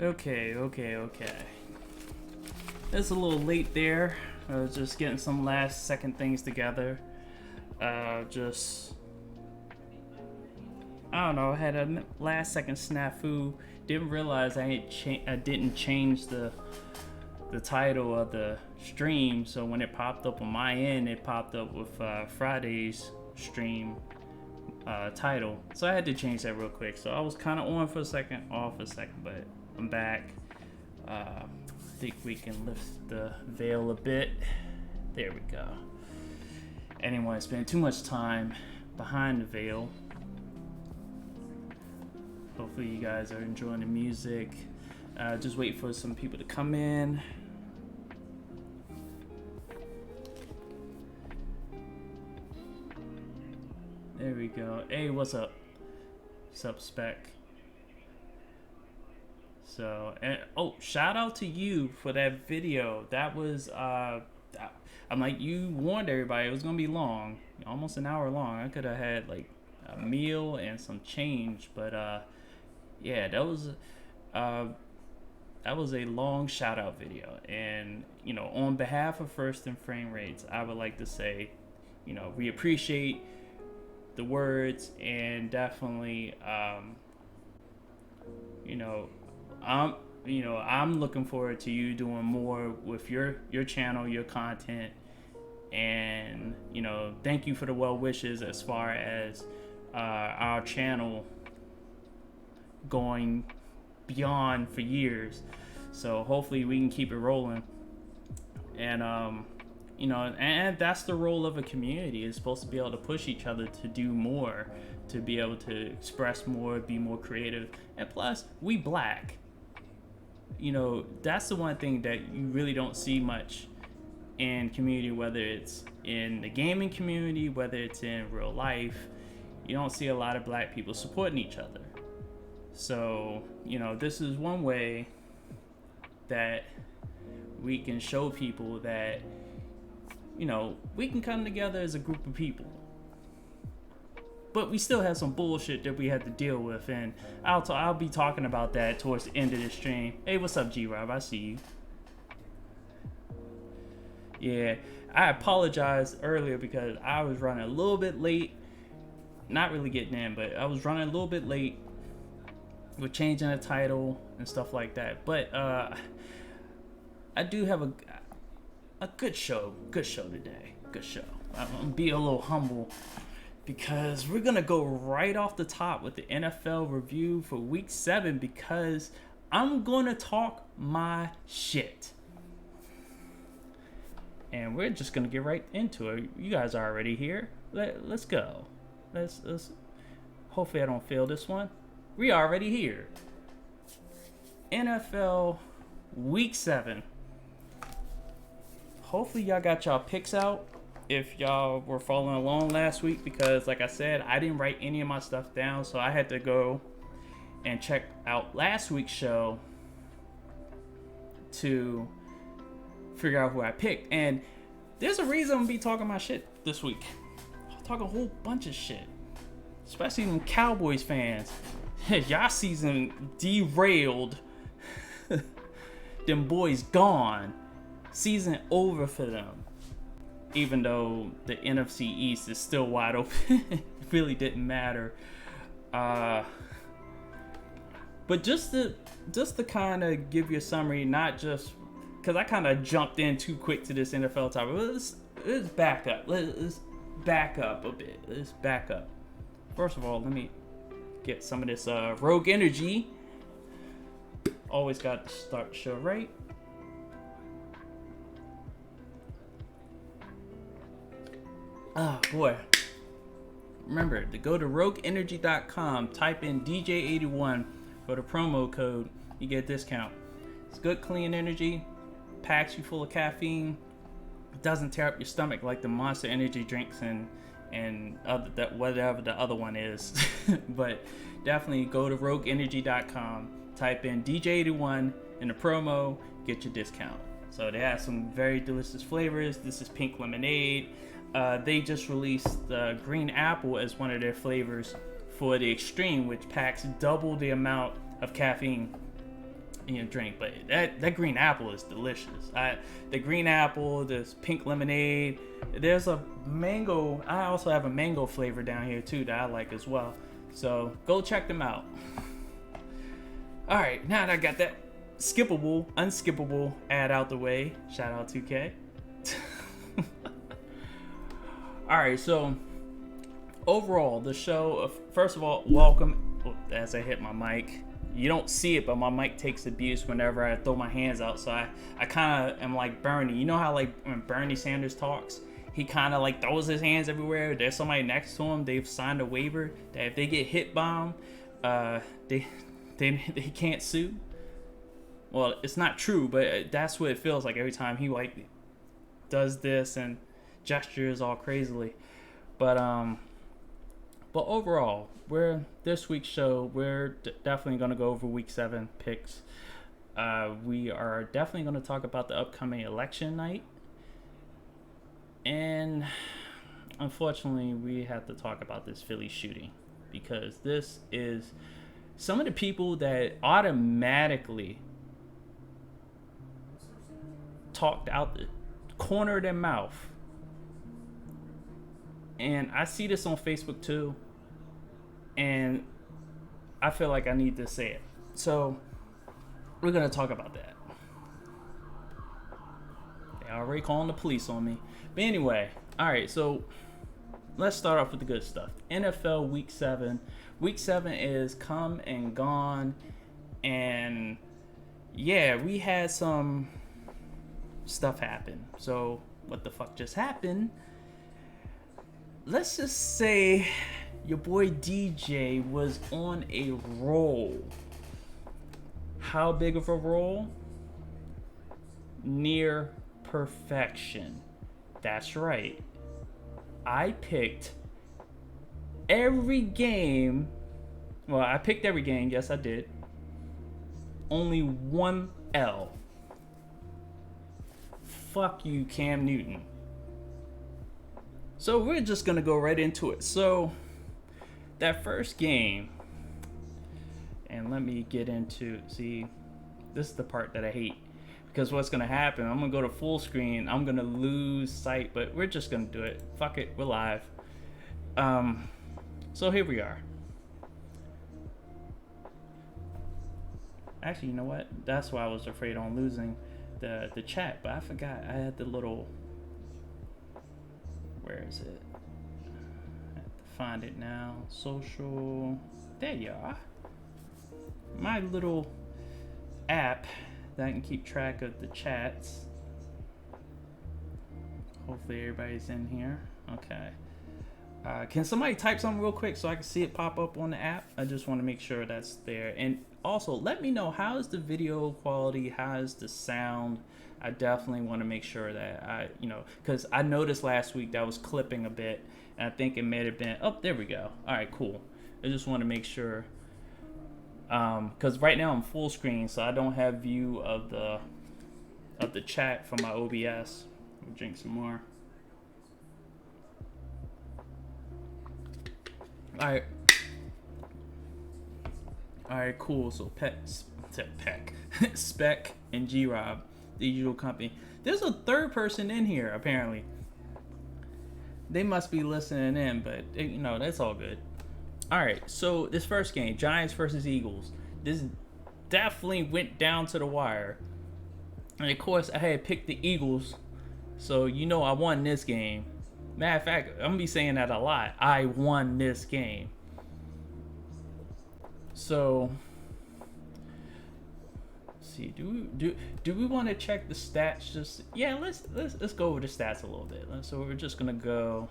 Okay. It's a little late there. I was just getting some last second things together. Just I don't know. I had a last second snafu. Didn't realize I didn't change the title of the stream. So when it popped up on my end, it popped up with Friday's stream title. So I had to change that real quick. So I was kind of on for a second, off for a second, but I'm back. I think we can lift the veil a bit. There we go. I didn't want to spend too much time behind the veil. Hopefully you guys are enjoying the music. Just wait for some people to come in. There we go. Hey, what's up? What's up, Spec? So, and oh, shout out to you for that video. That was, I'm like, you warned everybody it was gonna be long, almost an hour long. I could have had like a meal and some change, but yeah, that was a long shout out video. And you know, on behalf of First and Frame Rates, I would like to say, you know, we appreciate the words, and definitely I'm looking forward to you doing more with your channel, your content, and you know, thank you for the well wishes as far as our channel going beyond for years. So hopefully we can keep it rolling. And you know, and that's the role of a community. It's supposed to be able to push each other to do more, to be able to express more, be more creative. And plus, we black. You know, that's the one thing that you really don't see much in community, whether it's in the gaming community, whether it's in real life. You don't see a lot of black people supporting each other. So, you know, this is one way that we can show people that, you know, we can come together as a group of people. But we still have some bullshit that we had to deal with, and I'll be talking about that towards the end of the stream. Hey, what's up, G-Rob? I see you. Yeah, I apologized earlier because I was running a little bit late. Not really getting in, but I was running a little bit late with changing the title and stuff like that. But I do have a good show today. Good show. I'm gonna be a little humble because we're gonna go right off the top with the NFL review for Week 7 because I'm gonna talk my shit. And we're just gonna get right into it. You guys are already here. Let's go. Let's. Hopefully I don't fail this one. We already here. NFL Week 7. Hopefully y'all got y'all picks out if y'all were following along last week, because like I said, I didn't write any of my stuff down, so I had to go and check out last week's show to figure out who I picked. And there's a reason I'm gonna be talking my shit this week. I'll talk a whole bunch of shit, especially them Cowboys fans. Y'all season derailed. Them boys gone. Season over for them. Even though the NFC East is still wide open. It really didn't matter. But just to kind of give you a summary, not just because I kind of jumped in too quick to this NFL topic. Let's back up. Let's back up a bit. Let's back up. First of all, let me get some of this Rogue Energy. Always got to start the show right. Oh boy. Remember to go to rogueenergy.com, type in DJ81 for the promo code, you get a discount. It's good, clean energy, packs you full of caffeine. It doesn't tear up your stomach like the Monster Energy drinks and whatever the other one is. But definitely go to rogueenergy.com, type in DJ81 in the promo, get your discount. So they have some very delicious flavors. This is pink lemonade. They just released green apple as one of their flavors for the extreme, which packs double the amount of caffeine. drink, but that green apple is delicious. The green apple, this pink lemonade. There's a mango. I also have a mango flavor down here too that I like as well. So go check them out. All right, now that I got that unskippable ad out the way, shout out 2K. All right, so overall, the show. First of all, welcome. As I hit my mic, you don't see it, but my mic takes abuse whenever I throw my hands out. So I kind of am like Bernie. You know how like when Bernie Sanders talks, he kind of like throws his hands everywhere. There's somebody next to him. They've signed a waiver that if they get hit by him, they can't sue. Well, it's not true, but that's what it feels like every time he like does this and gestures all crazily. But overall, this week's show, we're definitely going to go over week 7 picks. We are definitely going to talk about the upcoming election night. And unfortunately, we have to talk about this Philly shooting because this is some of the people that automatically talked out the corner of their mouth. And I see this on Facebook too. And I feel like I need to say it. So we're going to talk about that. They're already calling the police on me. But anyway, all right, so let's start off with the good stuff. NFL Week 7. Week 7 is come and gone. And yeah, we had some stuff happen. So what the fuck just happened? Let's just say your boy DJ was on a roll. How big of a roll? Near perfection. That's right. I picked every game. Well, I picked every game. Yes, I did. Only one L. Fuck you, Cam Newton. So we're just going to go right into it. So that first game, and let me get into, see, this is the part that I hate. Because what's going to happen, I'm going to go to full screen. I'm going to lose sight, but we're just going to do it. Fuck it, we're live. So here we are. Actually, you know what? That's why I was afraid on losing the chat, but I forgot I had the little, where is it? I have to find it now. Social, there you are. My little app that I can keep track of the chats. Hopefully everybody's in here. Okay. Can somebody type something real quick so I can see it pop up on the app? I just want to make sure that's there. And also, let me know, how is the video quality? How is the sound? I definitely want to make sure that because I noticed last week that was clipping a bit, and I think it may have been, oh, there we go. All right, cool. I just want to make sure, because right now I'm full screen, so I don't have view of the chat from my OBS. I'll drink some more. All right, cool. So Spec and G-Rob, the usual company. There's a third person in here, apparently. They must be listening in, but that's all good. All right, so this first game, Giants versus Eagles. This definitely went down to the wire. And of course, I had picked the Eagles, so I won this game. Matter of fact, I'm gonna be saying that a lot. I won this game. So, let's see. Do we want to check the stats? Just let's go over the stats a little bit. So we're just gonna go.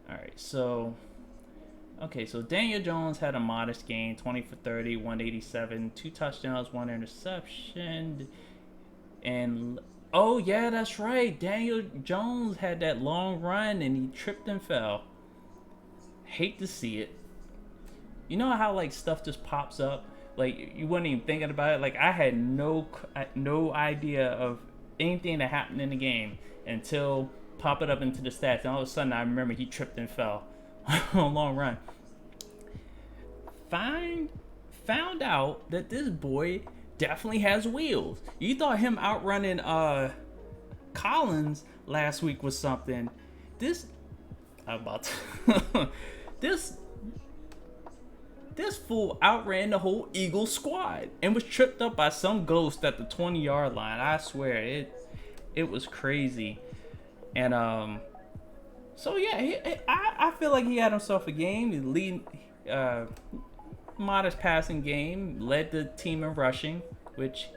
All right. So. Okay, so Daniel Jones had a modest game, 20 for 30, 187, 2 touchdowns, 1 interception. And, oh, yeah, that's right. Daniel Jones had that long run, and he tripped and fell. Hate to see it. You know how, like, stuff just pops up? Like, you weren't even thinking about it? Like, I had no idea of anything that happened in the game until pop it up into the stats. And all of a sudden, I remember he tripped and fell. long run. Find Found out that this boy definitely has wheels. You thought him outrunning Collins last week was something. This I'm about to, this this fool outran the whole Eagles squad and was tripped up by some ghost at the 20-yard line. I swear it was crazy. And so yeah, I feel like he had himself a game. He modest passing game, led the team in rushing, which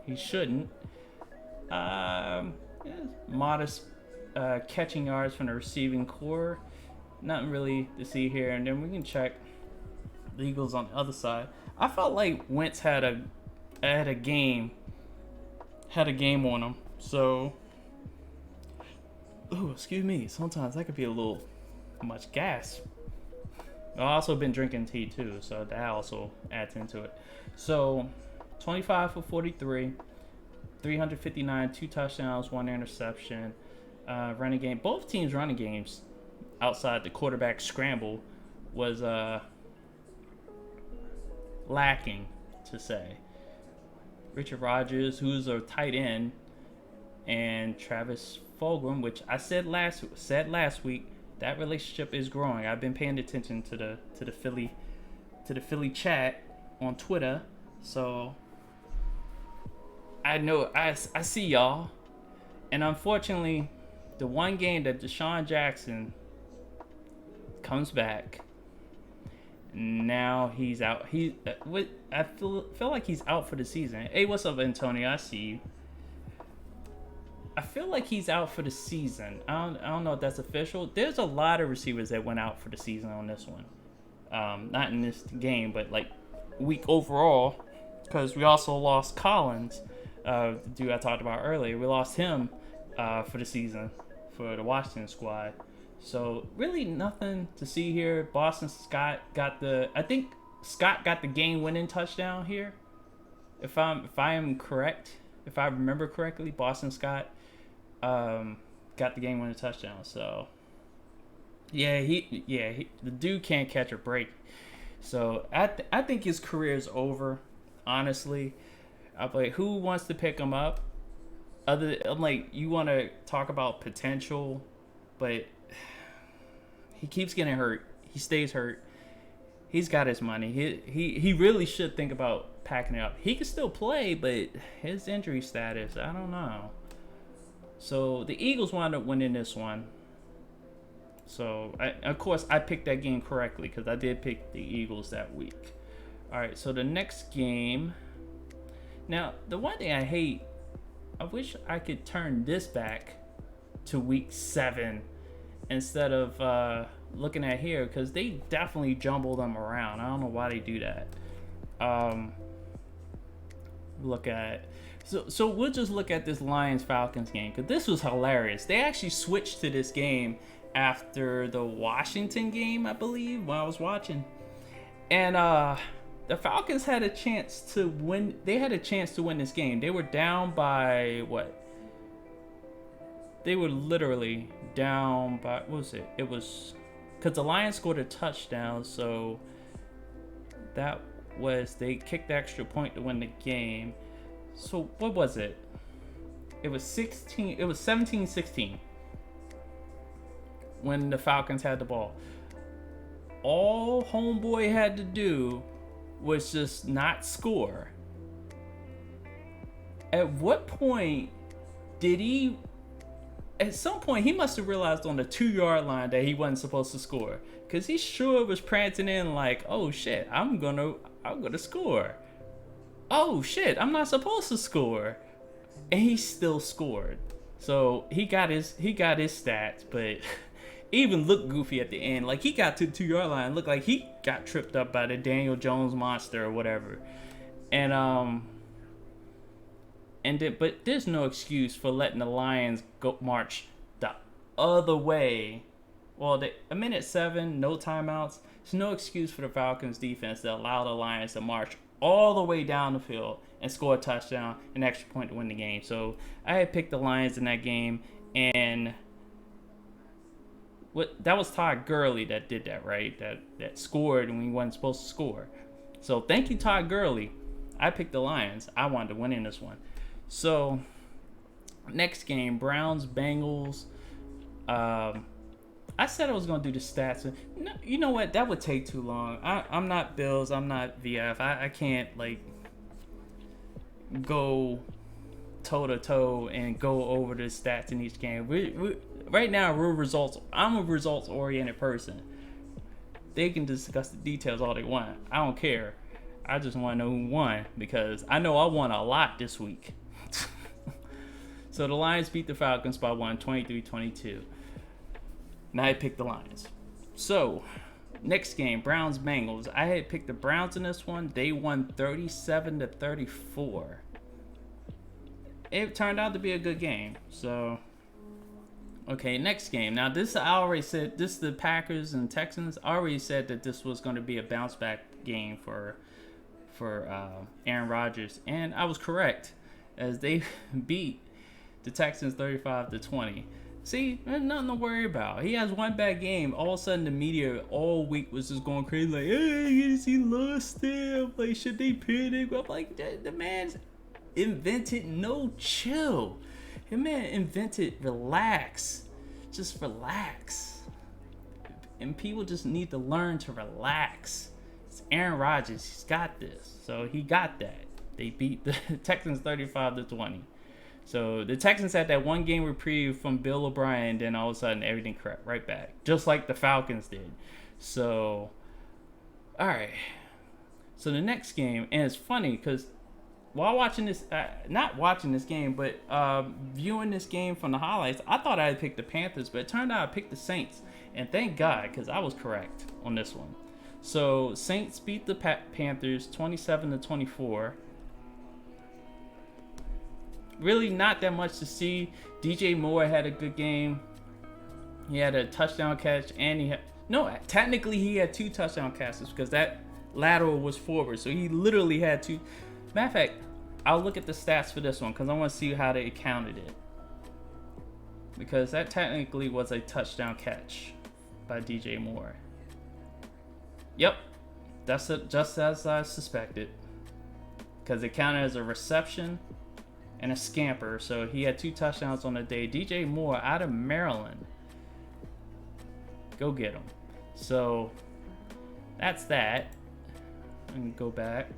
he shouldn't. Yeah, modest catching yards from the receiving core. Nothing really to see here. And then we can check the Eagles on the other side. I felt like Wentz had a game on him. So, excuse me. Sometimes that could be a little much gas. I've also been drinking tea too, so that also adds into it. So, 25 for 43, 359, 2 touchdowns, 1 interception. Running game. Both teams' running games outside the quarterback scramble was lacking, to say. Richard Rodgers, who's a tight end, and Travis Fulgham, which I said last week, that relationship is growing. I've been paying attention to the Philly chat on Twitter, so I know I see y'all. And unfortunately, the one game that Deshaun Jackson comes back, now he's out. I feel like he's out for the season. Hey, what's up, Antonio? I see you. I feel like he's out for the season. I don't know if that's official. There's a lot of receivers that went out for the season on this one. Not in this game, but like week overall, because we also lost Collins, the dude I talked about earlier. We lost him for the season for the Washington squad. So really nothing to see here. Boston Scott got the game-winning touchdown here. If I remember correctly, Boston Scott got the game-winning touchdown. So the dude can't catch a break. So I think his career is over. Honestly, I'm like, who wants to pick him up? I'm like, you want to talk about potential, but he keeps getting hurt. He stays hurt. He's got his money. He really should think about packing it up. He can still play, but his injury status, I don't know. So the Eagles wound up winning this one. So of course I picked that game correctly because I did pick the Eagles that week. All right, so the next game. Now the one thing I hate, I wish I could turn this back to week 7 instead of looking at here, because they definitely jumble them around. I don't know why they do that. So we'll just look at this Lions-Falcons game, because this was hilarious. They actually switched to this game after the Washington game, I believe, while I was watching. And the Falcons had a chance to win. They had a chance to win this game. They were down by what? They were literally down by, what was it? It was, because the Lions scored a touchdown, so that was, they kicked the extra point to win the game. So what was it? It was 17-16 when the Falcons had the ball. All homeboy had to do was just not score. At what point did he? At some point, he must have realized on the 2-yard line that he wasn't supposed to score, because he sure was prancing in like, "Oh shit, I'm gonna score. Oh shit, I'm not supposed to score," and he still scored. So he got his stats, but even looked goofy at the end. Like, he got to the 2-yard line, looked like he got tripped up by the Daniel Jones monster or whatever, but there's no excuse for letting the Lions go march the other way. Well, a minute 7, no timeouts. There's no excuse for the Falcons defense to allow the Lions to march all the way down the field and score a touchdown, an extra point to win the game. So I had picked the Lions in that game, and what that was Todd Gurley that did that, right? That scored when he wasn't supposed to score. So thank you, Todd Gurley. I picked the Lions. I wanted to win in this one. So next game, Browns Bengals. I said I was gonna do the stats. No, you know what? That would take too long. I'm not Bills. I'm not VF. I can't like go toe to toe and go over the stats in each game. Right now we're results. I'm a results oriented person. They can discuss the details all they want. I don't care. I just want to know who won because I know I won a lot this week. So the Lions beat the Falcons by 23-22. Now I picked the Lions. So next game, Browns Bengals. I had picked the Browns in this one. They won 37-34. It turned out to be a good game. So okay, next game. Now this I already said. This the Packers and Texans. I already said that this was going to be a bounce back game for Aaron Rodgers, and I was correct as they beat the Texans 35-20. See, there's nothing to worry about. He has one bad game. All of a sudden, the media all week was just going crazy, like, "Hey, he lost them. Like, should they panic?" I'm like, the man's invented no chill. The man invented relax. Just relax. And people just need to learn to relax. It's Aaron Rodgers. He's got this. So he got that. They beat the Texans 35-20. So the Texans had that one game reprieve from Bill O'Brien, then all of a sudden everything crept right back, just like the Falcons did. So, all right. So the next game, and it's funny because while watching this, not watching this game, but viewing this game from the highlights, I thought I had picked the Panthers, but it turned out I picked the Saints. And thank God, because I was correct on this one. So Saints beat the Panthers 27-24. Really not that much to see. DJ Moore had a good game. He had a touchdown catch, and technically he had 2 touchdown catches because that lateral was forward. So he literally had 2. Matter of fact, I'll look at the stats for this one because I want to see how they counted it. Because that technically was a touchdown catch by DJ Moore. Yep, that's just as I suspected. Because it counted as a reception and a scamper. So he had 2 touchdowns on the day. DJ Moore out of Maryland. Go get him. So that's that. And go back.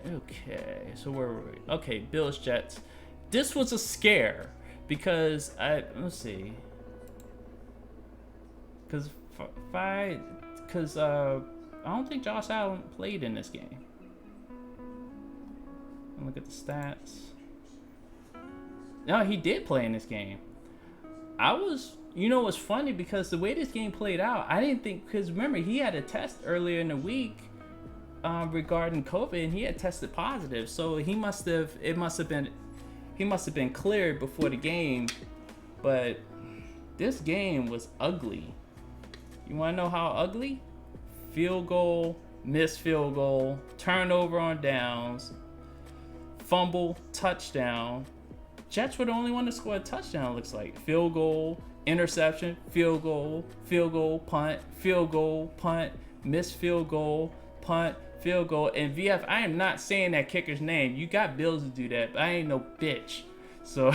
Okay, so where were we? Okay, Bills Jets. This was a scare because let's see. Because I don't think Josh Allen played in this game. Look at the stats. No, he did play in this game. It's funny because the way this game played out, I didn't think, because remember, he had a test earlier in the week regarding COVID, and he had tested positive. So he must have been cleared before the game. But this game was ugly. You want to know how ugly? Field goal, missed field goal, turnover on downs, fumble, touchdown. Jets were the only one to score a touchdown, looks like. Field goal, interception, field goal, punt, missed field goal, punt, field goal. And VF, I am not saying that kicker's name. You got bills to do that, but I ain't no bitch. So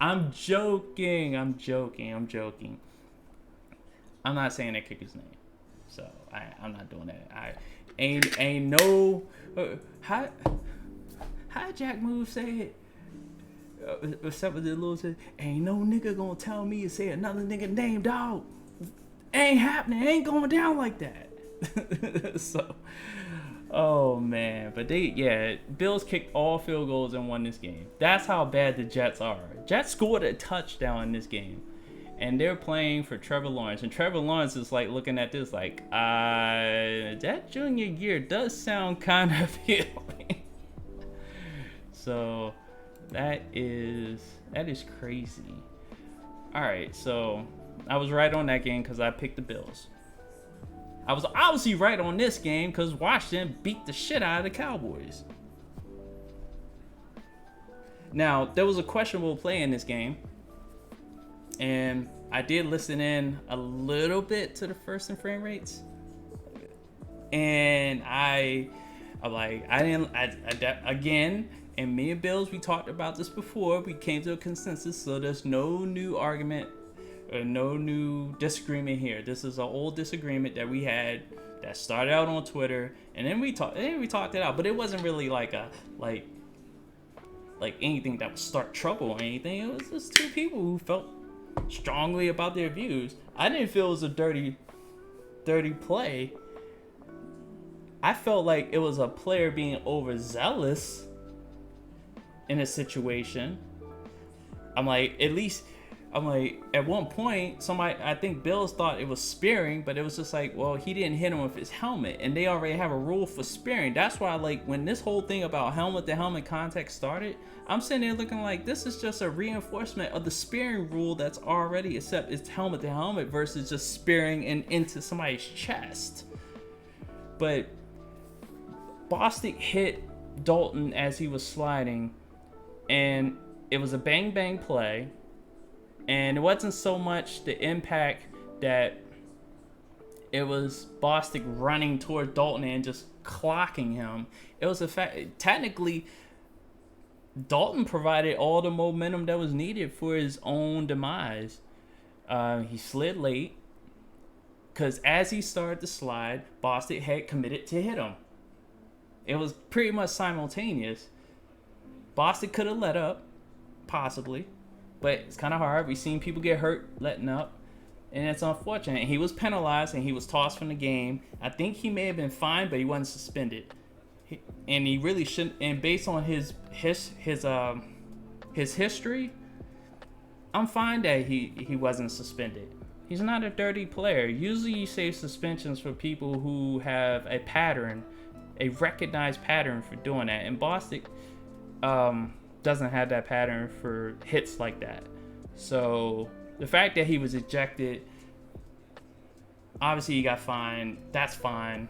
I'm joking. I'm not saying that kicker's name, so I'm not doing that. I ain't no how Jack Move say it. Except with the little said, ain't no nigga gonna tell me to say another nigga name, dog. Ain't happening. Ain't going down like that. So, oh man, but Bills kicked all field goals and won this game. That's how bad the Jets are. Jets scored a touchdown in this game. And they're playing for Trevor Lawrence. And Trevor Lawrence is like looking at this like, that junior year does sound kind of appealing. So that is crazy. All right, so I was right on that game because I picked the Bills. I was obviously right on this game because Washington beat the shit out of the Cowboys. Now, there was a questionable play in this game, and I did listen in a little bit to the first and frame rates, and I'm like, again, and me and Bills, we talked about this before. We came to a consensus, so there's no new argument or no new disagreement here. This is an old disagreement that we had that started out on Twitter, and then we talked it out. But it wasn't really like anything that would start trouble or anything. It was just two people who felt strongly about their views. I didn't feel it was a dirty play. I felt like it was a player being overzealous in a situation. At one point, I think Bills thought it was spearing, but it was just like, well, he didn't hit him with his helmet, and they already have a rule for spearing. That's why, like, when this whole thing about helmet to helmet contact started, I'm sitting there looking like this is just a reinforcement of the spearing rule that's already, except it's helmet to helmet versus just spearing into somebody's chest. But Bostic hit Dalton as he was sliding, and it was a bang bang play. And it wasn't so much the impact that it was Bostic running toward Dalton and just clocking him. It was the fact, technically, Dalton provided all the momentum that was needed for his own demise. He slid late because as he started to slide, Bostic had committed to hit him. It was pretty much simultaneous. Bostic could have let up, possibly. But it's kind of hard. We've seen people get hurt letting up, and it's unfortunate. He was penalized, and he was tossed from the game. I think he may have been fined, but he wasn't suspended. And he really shouldn't. And based on his history, I'm fine that he wasn't suspended. He's not a dirty player. Usually, you save suspensions for people who have a pattern, a recognized pattern for doing that. And Bostic, doesn't have that pattern for hits like that. So the fact that he was ejected, obviously he got fined. That's fine.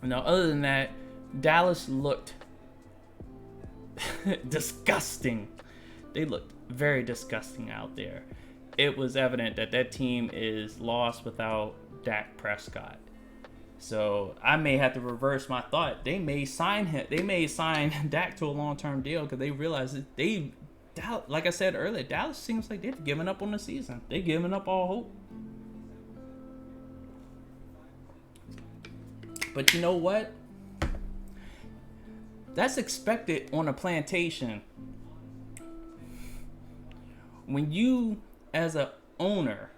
Other than that, Dallas looked disgusting. They looked very disgusting out there. It was evident that team is lost without Dak Prescott. So I may have to reverse my thought. They may sign him. They may sign Dak to a long-term deal because they realize that like I said earlier, Dallas seems like they've given up on the season. They've given up all hope. But you know what? That's expected on a plantation. When you, as an owner,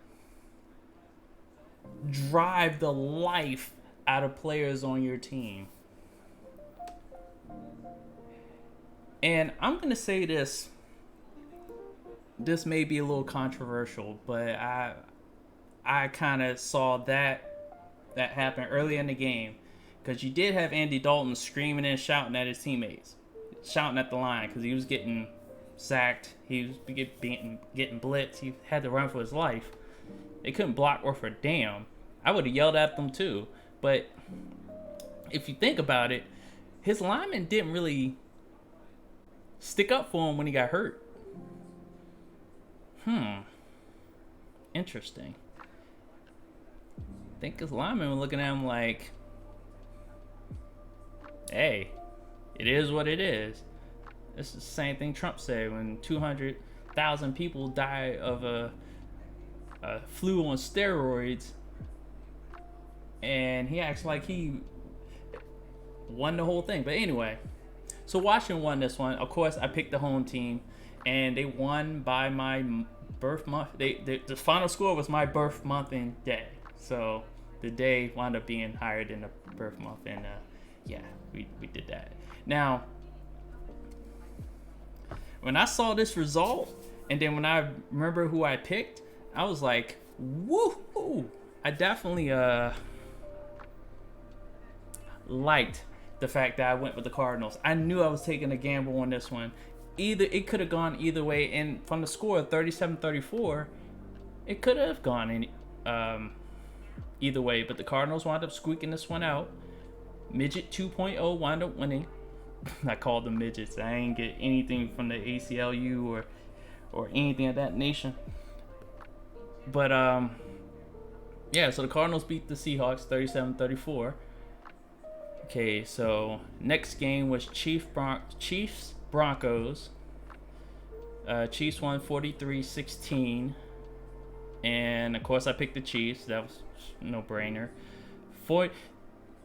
drive the life out of players on your team. And I'm going to say this may be a little controversial, but I kind of saw that happen early in the game, because you did have Andy Dalton screaming and shouting at his teammates, shouting at the line because he was getting sacked, he was getting blitzed, he had to run for his life. They couldn't block worth a damn. I would have yelled at them too. But if you think about it, his lineman didn't really stick up for him when he got hurt. Interesting. I think his lineman was looking at him like, hey, it is what it is. It's the same thing Trump said when 200,000 people die of a flu on steroids. And he acts like he won the whole thing. But anyway, so Washington won this one. Of course, I picked the home team, and they won by my birth month. The final score was my birth month and day. So the day wound up being higher than the birth month. And yeah, we did that. Now, when I saw this result, and then when I remember who I picked, I was like, woohoo! I definitely liked the fact that I went with the Cardinals. I knew I was taking a gamble on this one. It could have gone either way, and from the score of 37-34, it could have gone either way, but the Cardinals wound up squeaking this one out. Midget 2.0 wound up winning. I called them midgets. I ain't get anything from the ACLU or anything of that nation. But yeah, so the Cardinals beat the Seahawks 37-34. Okay, so next game was Chiefs Broncos. Chiefs won 43-16. And of course I picked the Chiefs. That was no brainer.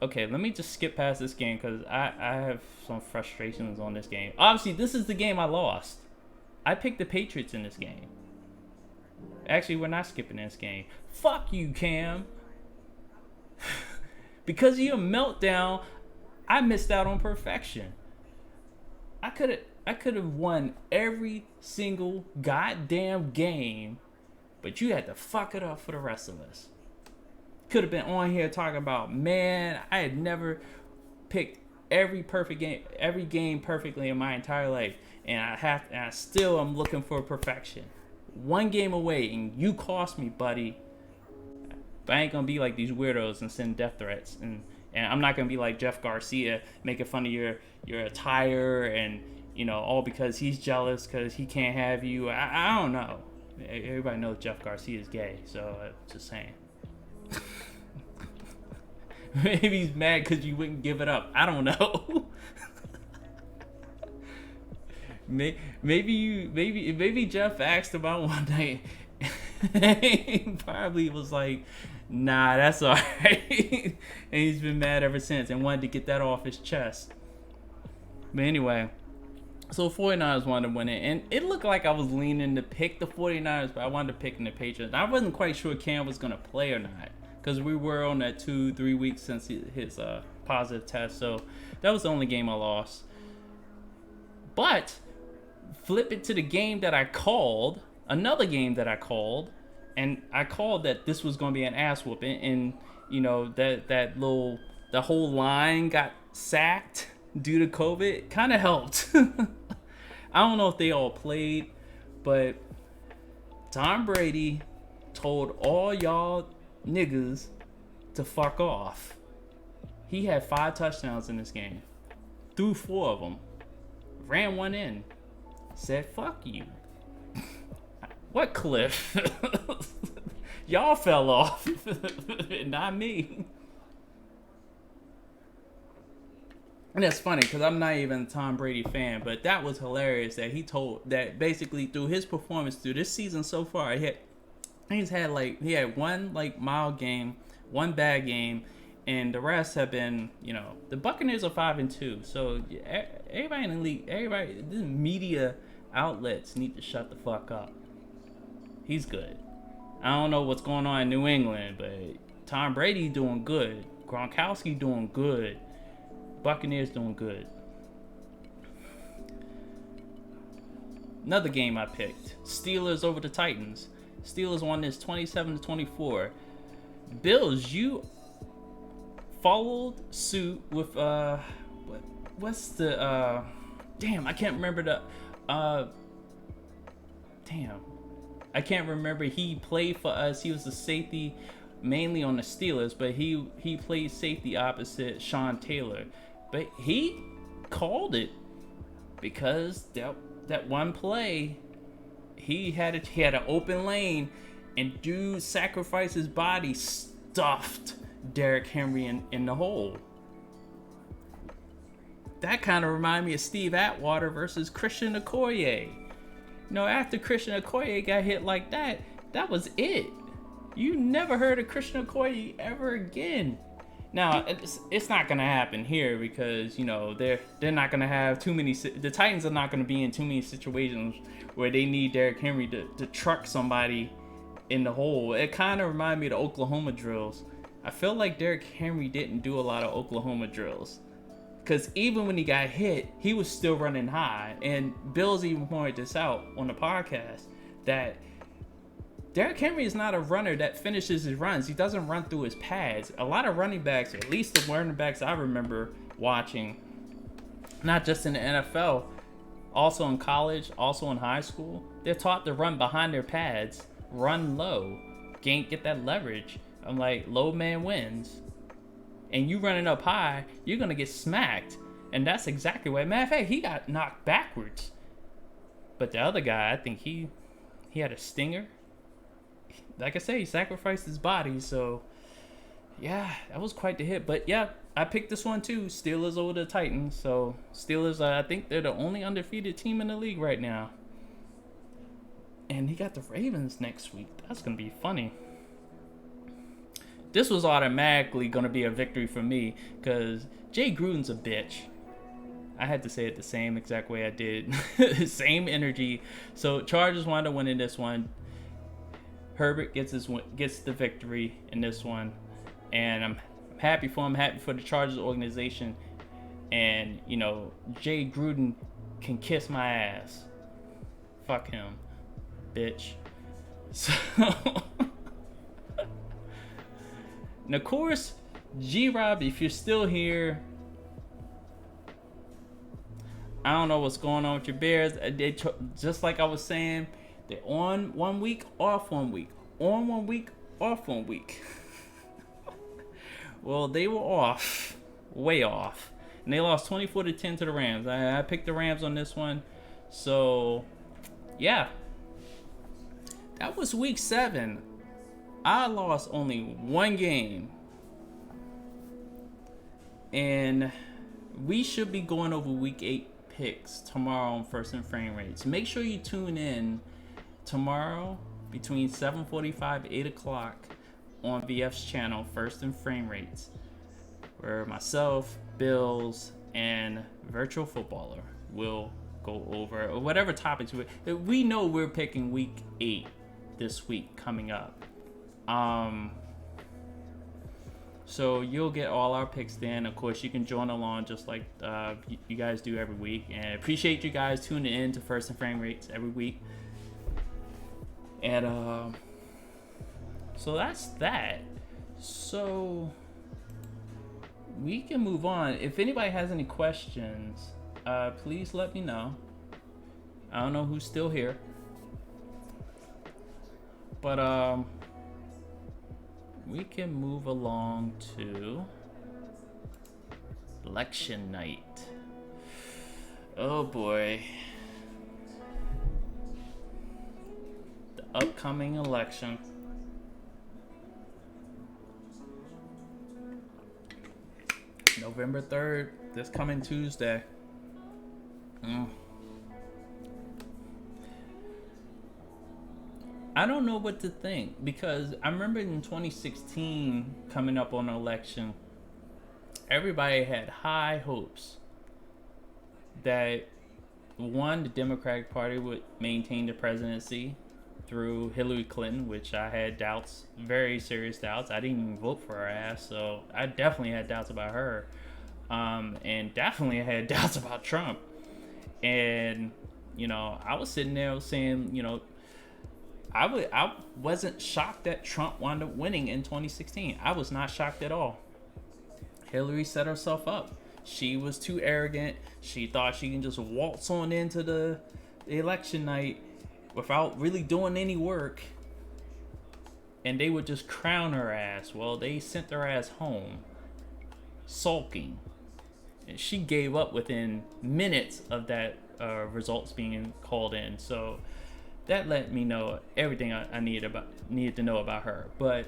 Okay, let me just skip past this game because I have some frustrations on this game. Obviously, this is the game I lost. I picked the Patriots in this game. Actually, we're not skipping this game. Fuck you, Cam. Because of your meltdown, I missed out on perfection. I could have won every single goddamn game, but you had to fuck it up for the rest of us. Could have been on here talking about, man, I had never picked every game perfectly in my entire life, and I still am looking for perfection. One game away, and you cost me, buddy. But I ain't gonna be like these weirdos and send death threats, and I'm not gonna be like Jeff Garcia making fun of your attire, and all because he's jealous because he can't have you. I don't know. Everybody knows Jeff Garcia is gay, so just saying. Maybe he's mad because you wouldn't give it up. I don't know. Maybe Jeff asked about one night. He probably was like, nah, that's all right. And he's been mad ever since and wanted to get that off his chest. But anyway, so 49ers wanted to win it. And it looked like I was leaning to pick the 49ers, but I wanted to pick the Patriots. I wasn't quite sure Cam was going to play or not, because we were on that 2-3 weeks since his positive test. So that was the only game I lost. But flip it to the game that I called, another game that I called, and I called that this was going to be an ass whooping, and the whole line got sacked due to COVID. Kind of helped. I don't know if they all played, but Tom Brady told all y'all niggas to fuck off. He had 5 touchdowns in this game, threw 4 of them, ran one in, said fuck you. What cliff? Y'all fell off, not me. And that's funny because I'm not even a Tom Brady fan, but that was hilarious that he told that basically through his performance through this season so far, he had one mild game, one bad game, and the rest have been, the Buccaneers are 5-2. So everybody in the league, the media outlets need to shut the fuck up. He's good. I don't know what's going on in New England, but Tom Brady doing good. Gronkowski doing good. Buccaneers doing good. Another game I picked. Steelers over the Titans. Steelers won this 27-24. Bills, you followed suit with what's the damn, I can't remember the I can't remember. He played for us. He was the safety mainly on the Steelers, but he played safety opposite Sean Taylor. But he called it because that one play, he had an open lane, and dude sacrificed his body, stuffed Derrick Henry in the hole. That kind of reminded me of Steve Atwater versus Christian Okoye. After Christian Okoye got hit like that, that was it. You never heard of Christian Okoye ever again. Now, it's not going to happen here because, they're not going to have too many... The Titans are not going to be in too many situations where they need Derrick Henry to truck somebody in the hole. It kind of reminded me of the Oklahoma drills. I feel like Derrick Henry didn't do a lot of Oklahoma drills. Because even when he got hit, he was still running high. And Bills even pointed this out on the podcast, that Derrick Henry is not a runner that finishes his runs. He doesn't run through his pads. A lot of running backs, at least the running backs I remember watching, not just in the NFL, also in college, also in high school, they're taught to run behind their pads, run low, get that leverage. I'm like, low man wins. And you running up high, you're going to get smacked. And that's exactly what. Matter of fact, he got knocked backwards. But the other guy, I think he had a stinger. Like I say, he sacrificed his body. So, yeah, that was quite the hit. But, yeah, I picked this one, too. Steelers over the Titans. So, Steelers, I think they're the only undefeated team in the league right now. And he got the Ravens next week. That's going to be funny. This was automatically going to be a victory for me because Jay Gruden's a bitch. I had to say it the same exact way I did. Same energy. So Chargers wound up winning this one. Herbert gets the victory in this one. And I'm happy for him, happy for the Chargers organization. And, you know, Jay Gruden can kiss my ass. Fuck him, bitch. So, and of course, G-Rob, if you're still here, I don't know what's going on with your Bears. Just like I was saying, they're on 1 week, off 1 week. On 1 week, off 1 week. Well, they were off. Way off. And they lost 24-10 to the Rams. I picked the Rams on this one. So, yeah. That was week 7. I lost only 1 game. And we should be going over week 8 picks tomorrow on First and Frame Rates. Make sure you tune in tomorrow between 7:45 8 o'clock on VF's channel, First and Frame Rates, where myself, Bills, and Virtual Footballer will go over whatever topics we know we're picking week 8 this week coming up. So you'll get all our picks then. Of course, you can join along just like you guys do every week. And appreciate you guys tuning in to First and Frame Rates every week. And so that's that. So we can move on. If anybody has any questions, please let me know. I don't know who's still here. But we can move along to election night. Oh boy. The upcoming election. November 3rd, this coming Tuesday. I don't know what to think because I remember in 2016 coming up on an election, everybody had high hopes that one, the Democratic Party would maintain the presidency through Hillary Clinton, which I had doubts, very serious doubts. I didn't even vote for her ass, so I definitely had doubts about her. And definitely had doubts about Trump. And, you know, I was sitting there saying, you know, I wasn't shocked that Trump wound up winning in 2016. I was not shocked at all. Hillary set herself up. She was too arrogant. She thought she can just waltz on into the election night without really doing any work. And they would just crown her ass. Well, they sent her ass home, sulking. And she gave up within minutes of that results being called in. So that let me know everything I needed to know about her. But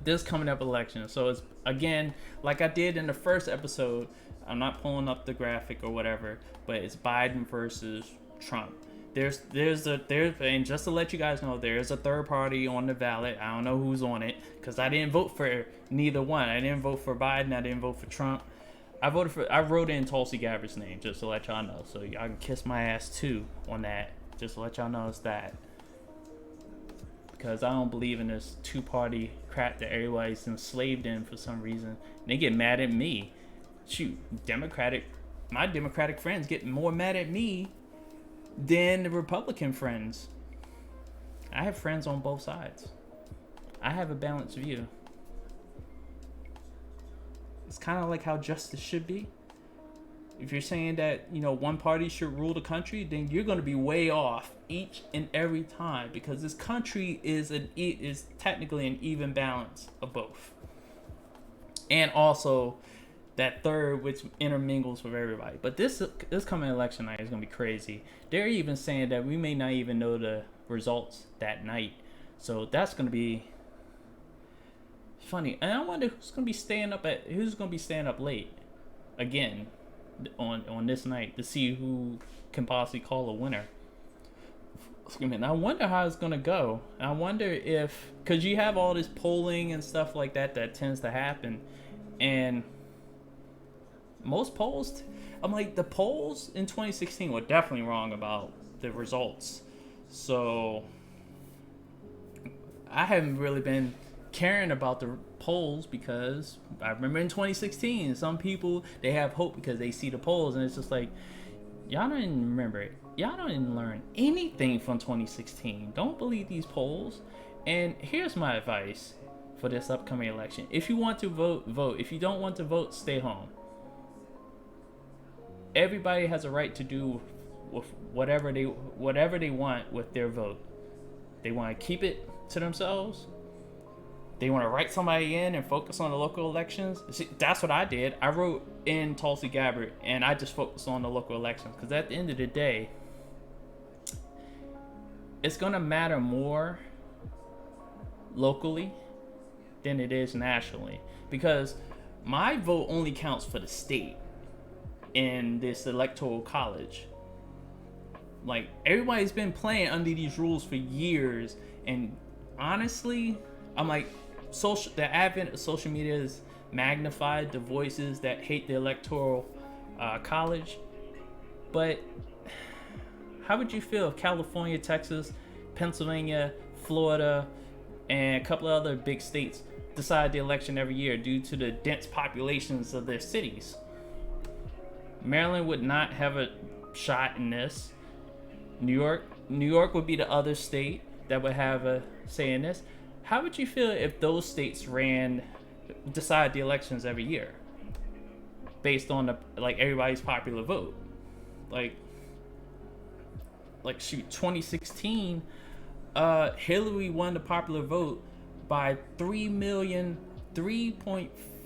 this coming up election, so it's again like I did in the first episode. I'm not pulling up the graphic or whatever, but it's Biden versus Trump. There's and just to let you guys know, there's a third party on the ballot. I don't know who's on it because I didn't vote for neither one. I didn't vote for Biden. I didn't vote for Trump. I wrote in Tulsi Gabbard's name just to let y'all know, so y'all can kiss my ass too on that. Just to let y'all know it's that. Because I don't believe in this two-party crap that everybody's enslaved in for some reason. And they get mad at me. Shoot, my Democratic friends get more mad at me than the Republican friends. I have friends on both sides. I have a balanced view. It's kind of like how justice should be. If you're saying that, you know, one party should rule the country, then you're going to be way off each and every time because this country is technically an even balance of both. And also, that third which intermingles with everybody. But this coming election night is gonna be crazy. They're even saying that we may not even know the results that night, so that's gonna be funny. And I wonder who's gonna be staying up late again on this night to see who can possibly call a winner. Excuse me. And I wonder how it's gonna go. I wonder if, because you have all this polling and stuff like that tends to happen, and most polls, I'm like, the polls in 2016 were definitely wrong about the results. So I haven't really been caring about the polls, because I remember in 2016, some people, they have hope because they see the polls, and it's just like, y'all don't even remember it. Y'all don't even learn anything from 2016. Don't believe these polls. And here's my advice for this upcoming election. If you want to vote, vote. If you don't want to vote, stay home. Everybody has a right to do with whatever they want with their vote. They want to keep it to themselves. They want to write somebody in and focus on the local elections. See, that's what I did. I wrote in Tulsi Gabbard, and I just focused on the local elections, because at the end of the day, it's going to matter more locally than it is nationally, because my vote only counts for the state in this electoral college. Like, everybody's been playing under these rules for years, and honestly, I'm like, the advent of social media has magnified the voices that hate the electoral college. But how would you feel if California, Texas, Pennsylvania, Florida, and a couple of other big states decide the election every year due to the dense populations of their cities? Maryland would not have a shot in this. New York would be the other state that would have a say in this. How would you feel if those states decide the elections every year based on everybody's popular vote? Like shoot, 2016, Hillary won the popular vote by 3.4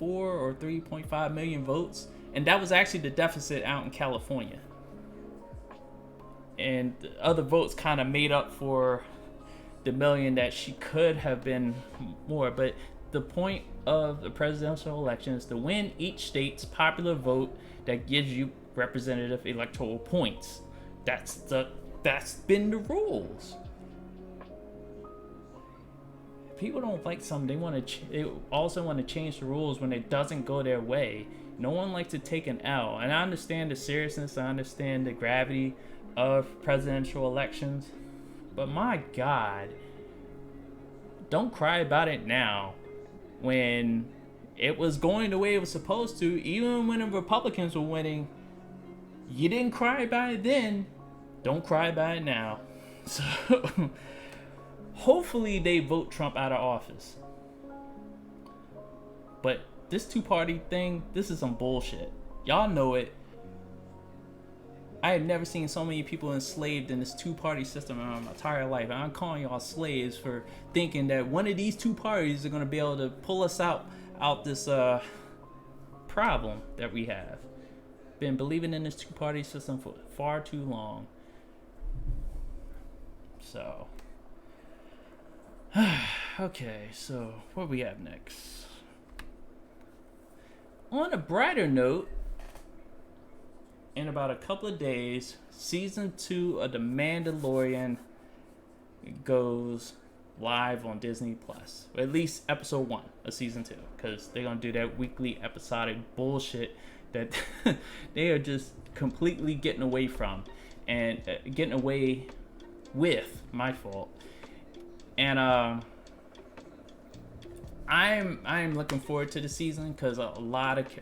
or 3.5 million votes, and that was actually the deficit out in California. And the other votes kind of made up for the million that she could have been more. But the point of the presidential election is to win each state's popular vote that gives you representative electoral points. That's been the rules. People don't like something. They also want to change the rules when it doesn't go their way. No one likes to take an L. And I understand the seriousness. I understand the gravity of presidential elections. But my God, don't cry about it now when it was going the way it was supposed to. Even when the Republicans were winning, you didn't cry about it then. Don't cry about it now. So hopefully they vote Trump out of office. But this two-party thing, this is some bullshit. Y'all know it. I have never seen so many people enslaved in this two-party system in my entire life. And I'm calling y'all slaves for thinking that one of these two parties are going to be able to pull us out this problem that we have. Been believing in this two-party system for far too long. So, okay, so what we have next? On a brighter note, in about a couple of days, season 2 of The Mandalorian goes live on Disney Plus. Or at least episode 1 of season 2, because they're gonna do that weekly episodic bullshit that they are just completely getting away from, and getting away with, my fault. And I'm looking forward to the season, because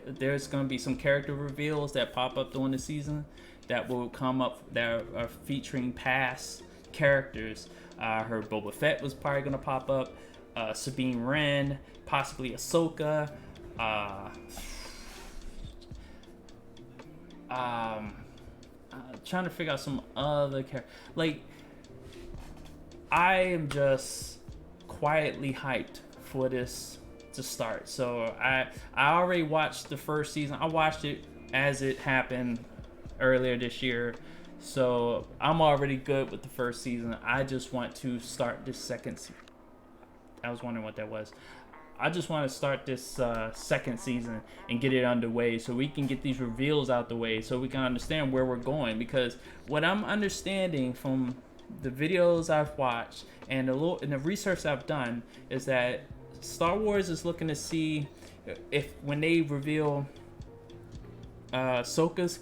there's going to be some character reveals that pop up during the season that will come up that are featuring past characters. I heard Boba Fett was probably going to pop up, Sabine Wren, possibly Ahsoka, trying to figure out some other character. Like, I am just quietly hyped for this to start. So I already watched the first season. I watched it as it happened earlier this year. So I'm already good with the first season. I just want to start this second season. I was wondering what that was. I just want to start this second season and get it underway so we can get these reveals out the way so we can understand where we're going. Because what I'm understanding from the videos I've watched and the research I've done is that Star Wars is looking to see if when they reveal Ahsoka's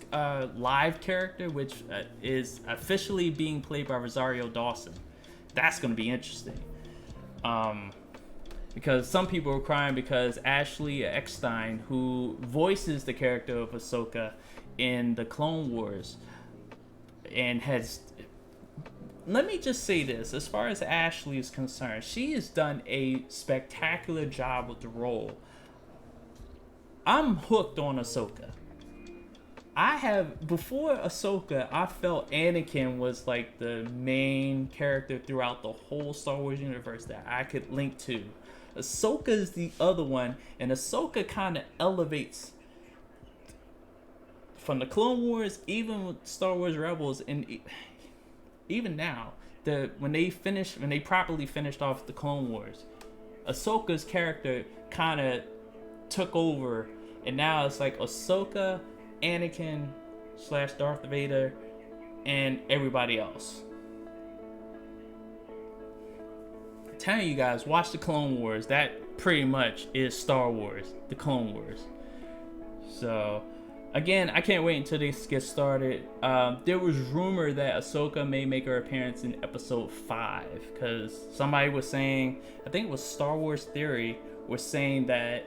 live character, which is officially being played by Rosario Dawson. That's going to be interesting. Because some people are crying because Ashley Eckstein, who voices the character of Ahsoka in the Clone Wars, and has... Let me just say this, as far as Ashley is concerned, she has done a spectacular job with the role. I'm hooked on Ahsoka. Before Ahsoka, I felt Anakin was like the main character throughout the whole Star Wars universe that I could link to. Ahsoka is the other one, and Ahsoka kind of elevates from the Clone Wars, even with Star Wars Rebels, and even now, when they properly finished off the Clone Wars, Ahsoka's character kind of took over, and now it's like Ahsoka, Anakin / Darth Vader, and everybody else. I'm telling you guys, watch the Clone Wars. That pretty much is Star Wars, the Clone Wars. So, again, I can't wait until this gets started. There was rumor that Ahsoka may make her appearance in episode 5, because somebody was saying, I think it was Star Wars Theory, was saying that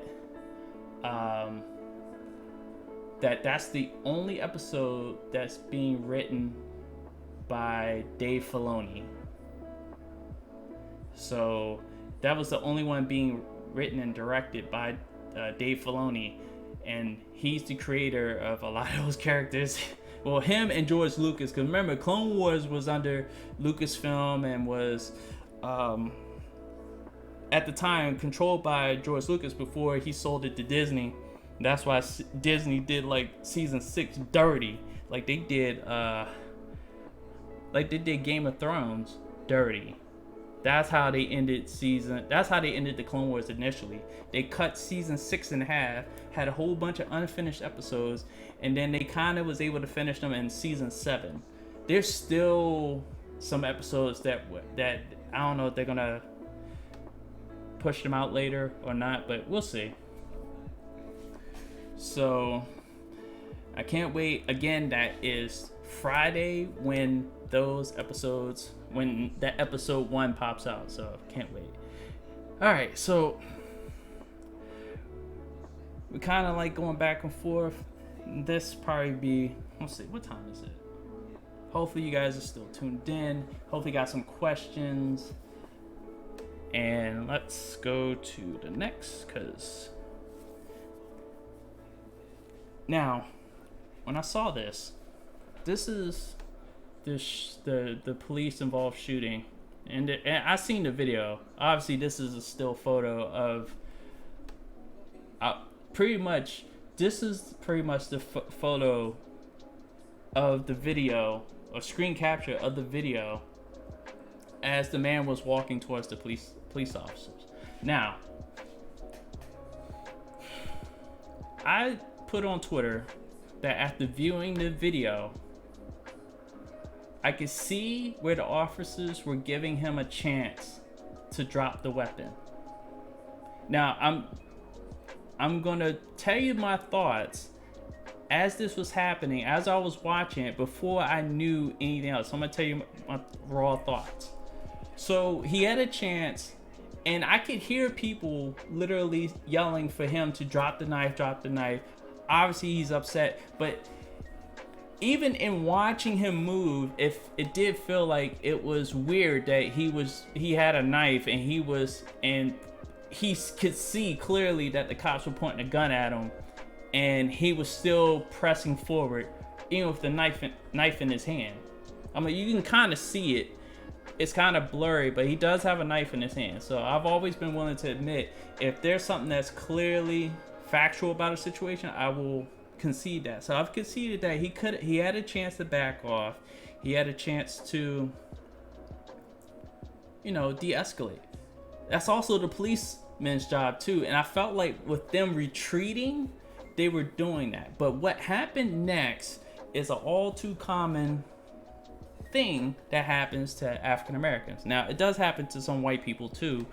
that's the only episode that's being written by Dave Filoni. So that was the only one being written and directed by Dave Filoni, and he's the creator of a lot of those characters. Well, him and George Lucas, because remember, Clone Wars was under Lucasfilm and was at the time controlled by George Lucas before he sold it to Disney. That's why Disney did like season 6 dirty, like they did Game of Thrones dirty. That's how they ended the Clone Wars initially. They cut season 6 in half, had a whole bunch of unfinished episodes, and then they kind of was able to finish them in season 7. There's still some episodes that I don't know if they're gonna push them out later or not, but we'll see. So I can't wait. Again, that is Friday when that episode 1 pops out. So can't wait. All right, so we kind of like going back and forth. This probably be, let's see, what time is it? Hopefully you guys are still tuned in. Hopefully you got some questions. And let's go to the next, because now, when I saw this is the police involved shooting, and I seen the video. Obviously, this is a still photo of this is pretty much the photo of the video, or screen capture of the video, as the man was walking towards the police officers. Now, I put on Twitter that after viewing the video, I could see where the officers were giving him a chance to drop the weapon. Now, I'm gonna tell you my thoughts as this was happening, as I was watching it, before I knew anything else. I'm gonna tell you my raw thoughts. So he had a chance, and I could hear people literally yelling for him to drop the knife, drop the knife. Obviously he's upset, but even in watching him move, if it did feel like it was weird that he had a knife, and he could see clearly that the cops were pointing a gun at him, and he was still pressing forward, even with the knife in his hand. I mean, you can kind of see it. it's kind of blurry, but he does have a knife in his hand. So I've always been willing to admit if there's something that's clearly factual about a situation, I will concede that. So I've conceded that he had a chance to back off. He had a chance to, de-escalate. That's also the policeman's job too. And I felt like with them retreating, they were doing that. But what happened next is an all too common thing that happens to African Americans. Now, it does happen to some white people too,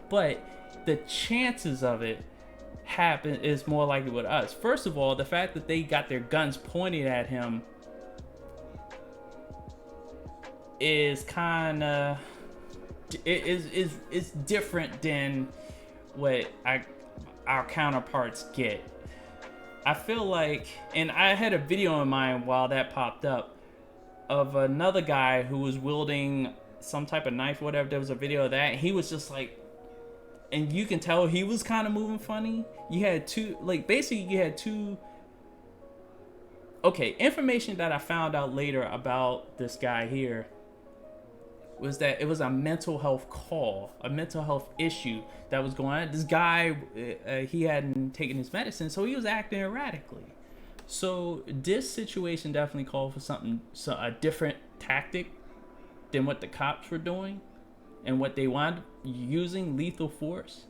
but the chances of it happen is more likely with us. First of all, the fact that they got their guns pointed at him is kind of is different than what our counterparts get. I feel like, and I had a video in mind while that popped up of another guy who was wielding some type of knife or whatever. There was a video of that. He was just like, and you can tell he was kind of moving funny. You had two, okay, information that I found out later about this guy here was that it was a mental health call, a mental health issue that was going on. This guy, he hadn't taken his medicine, so he was acting erratically. So this situation definitely called for a different tactic than what the cops were doing and what they wanted, using lethal force.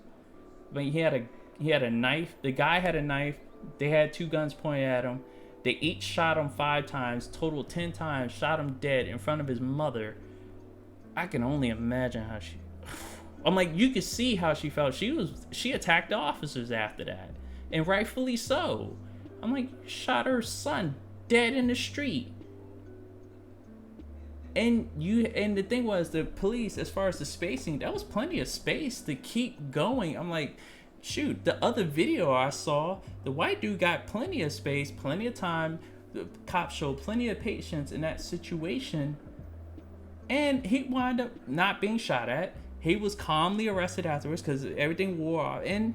But he had a knife. The guy had a knife. They had two guns pointed at him. They each shot him 5 times, total 10 times, shot him dead in front of his mother. I can only imagine how I'm like, you could see how she felt. She attacked the officers after that, and rightfully so. I'm like, shot her son dead in the street. And the thing was, the police, as far as the spacing, that was plenty of space to keep going. I'm like, shoot, the other video I saw, the white dude got plenty of space, plenty of time. The cops showed plenty of patience in that situation. And he wound up not being shot at. He was calmly arrested afterwards because everything wore off, and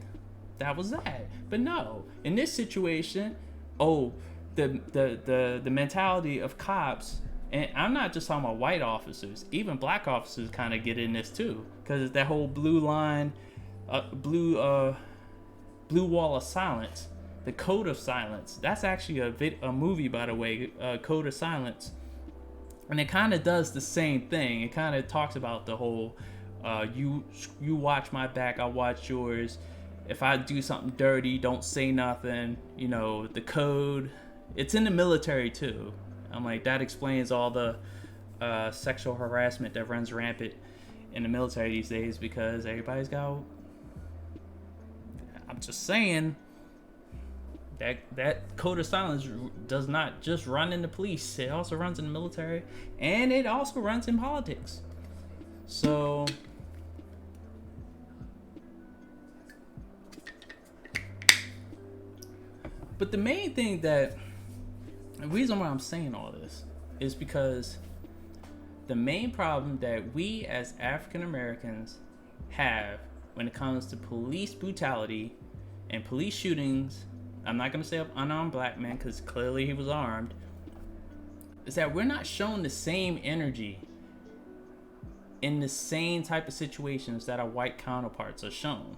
that was that. But no, in this situation, the mentality of cops, and I'm not just talking about white officers, even black officers kind of get in this too, because that whole blue line, blue wall of silence, the code of silence. That's actually a movie, by the way, Code of Silence. And it kind of does the same thing. It kind of talks about the whole, you watch my back, I watch yours. If I do something dirty, don't say nothing. The code. It's in the military too. I'm like, that explains all the sexual harassment that runs rampant in the military these days, because everybody's got. I'm just saying. That code of silence does not just run in the police. It also runs in the military, and it also runs in politics. So, but the main thing the reason why I'm saying all this is because the main problem that we as African Americans have when it comes to police brutality and police shootings, I'm not going to say an unarmed black man because clearly he was armed, is that we're not shown the same energy in the same type of situations that our white counterparts are shown.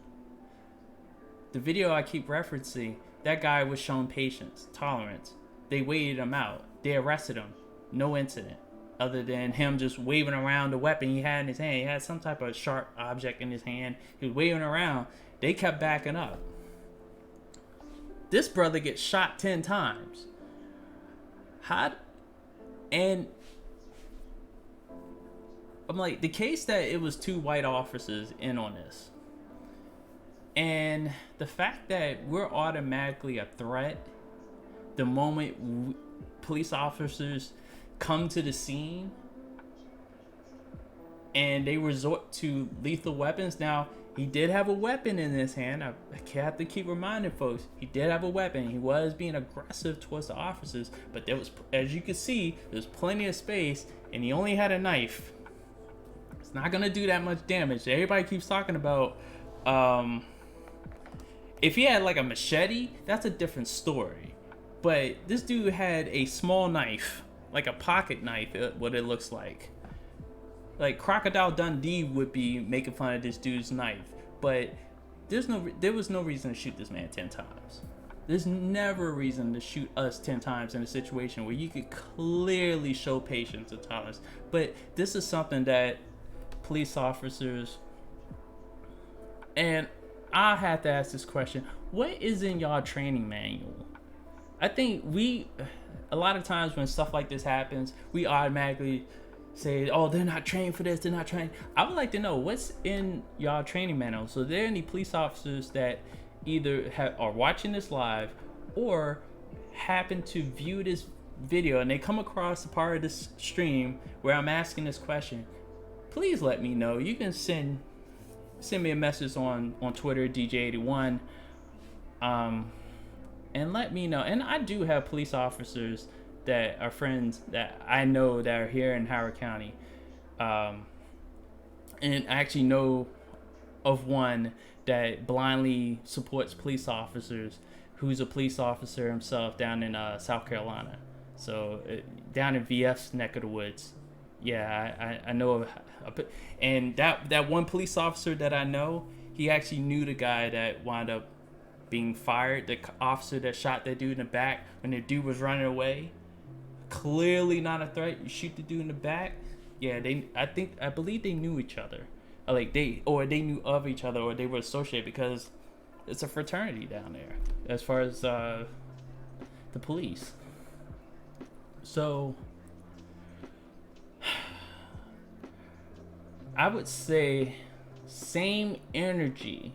The video I keep referencing, that guy was shown patience, tolerance. They waited him out. They arrested him. No incident. Other than him just waving around the weapon he had in his hand. He had some type of sharp object in his hand. He was waving around. They kept backing up. This brother gets shot 10 times. And I'm like, the case that it was 2 white officers in on this, and the fact that we're automatically a threat the moment police officers come to the scene and they resort to lethal weapons. Now, he did have a weapon in his hand. I have to keep reminding folks, he did have a weapon. He was being aggressive towards the officers, but there was, as you can see, there's plenty of space, and he only had a knife. It's not gonna do that much damage. Everybody keeps talking about, if he had like a machete, that's a different story. But this dude had a small knife, like a pocket knife, what it looks like. Like Crocodile Dundee would be making fun of this dude's knife, but there was no reason to shoot this man 10 times. There's never a reason to shoot us 10 times in a situation where you could clearly show patience and tolerance. But this is something that police officers, and I have to ask this question: what is in y'all training manual? I think a lot of times when stuff like this happens, we automatically say, oh, they're not trained for this, they're not trained. I would like to know what's in y'all training manual. So are there any police officers that either are watching this live or happen to view this video and they come across a part of this stream where I'm asking this question? Please let me know. You can send me a message on Twitter, DJ81, and let me know. And I do have police officers that are friends that I know that are here in Howard County, and I actually know of one that blindly supports police officers, who's a police officer himself down in South Carolina. So down in VF's neck of the woods. Yeah, I know of, and that one police officer that I know, he actually knew the guy that wound up being fired, the officer that shot that dude in the back when the dude was running away. Clearly not a threat. You shoot the dude in the back. Yeah, I believe they knew each other. Like they knew of each other, or they were associated, because it's a fraternity down there as far as the police. So I would say same energy.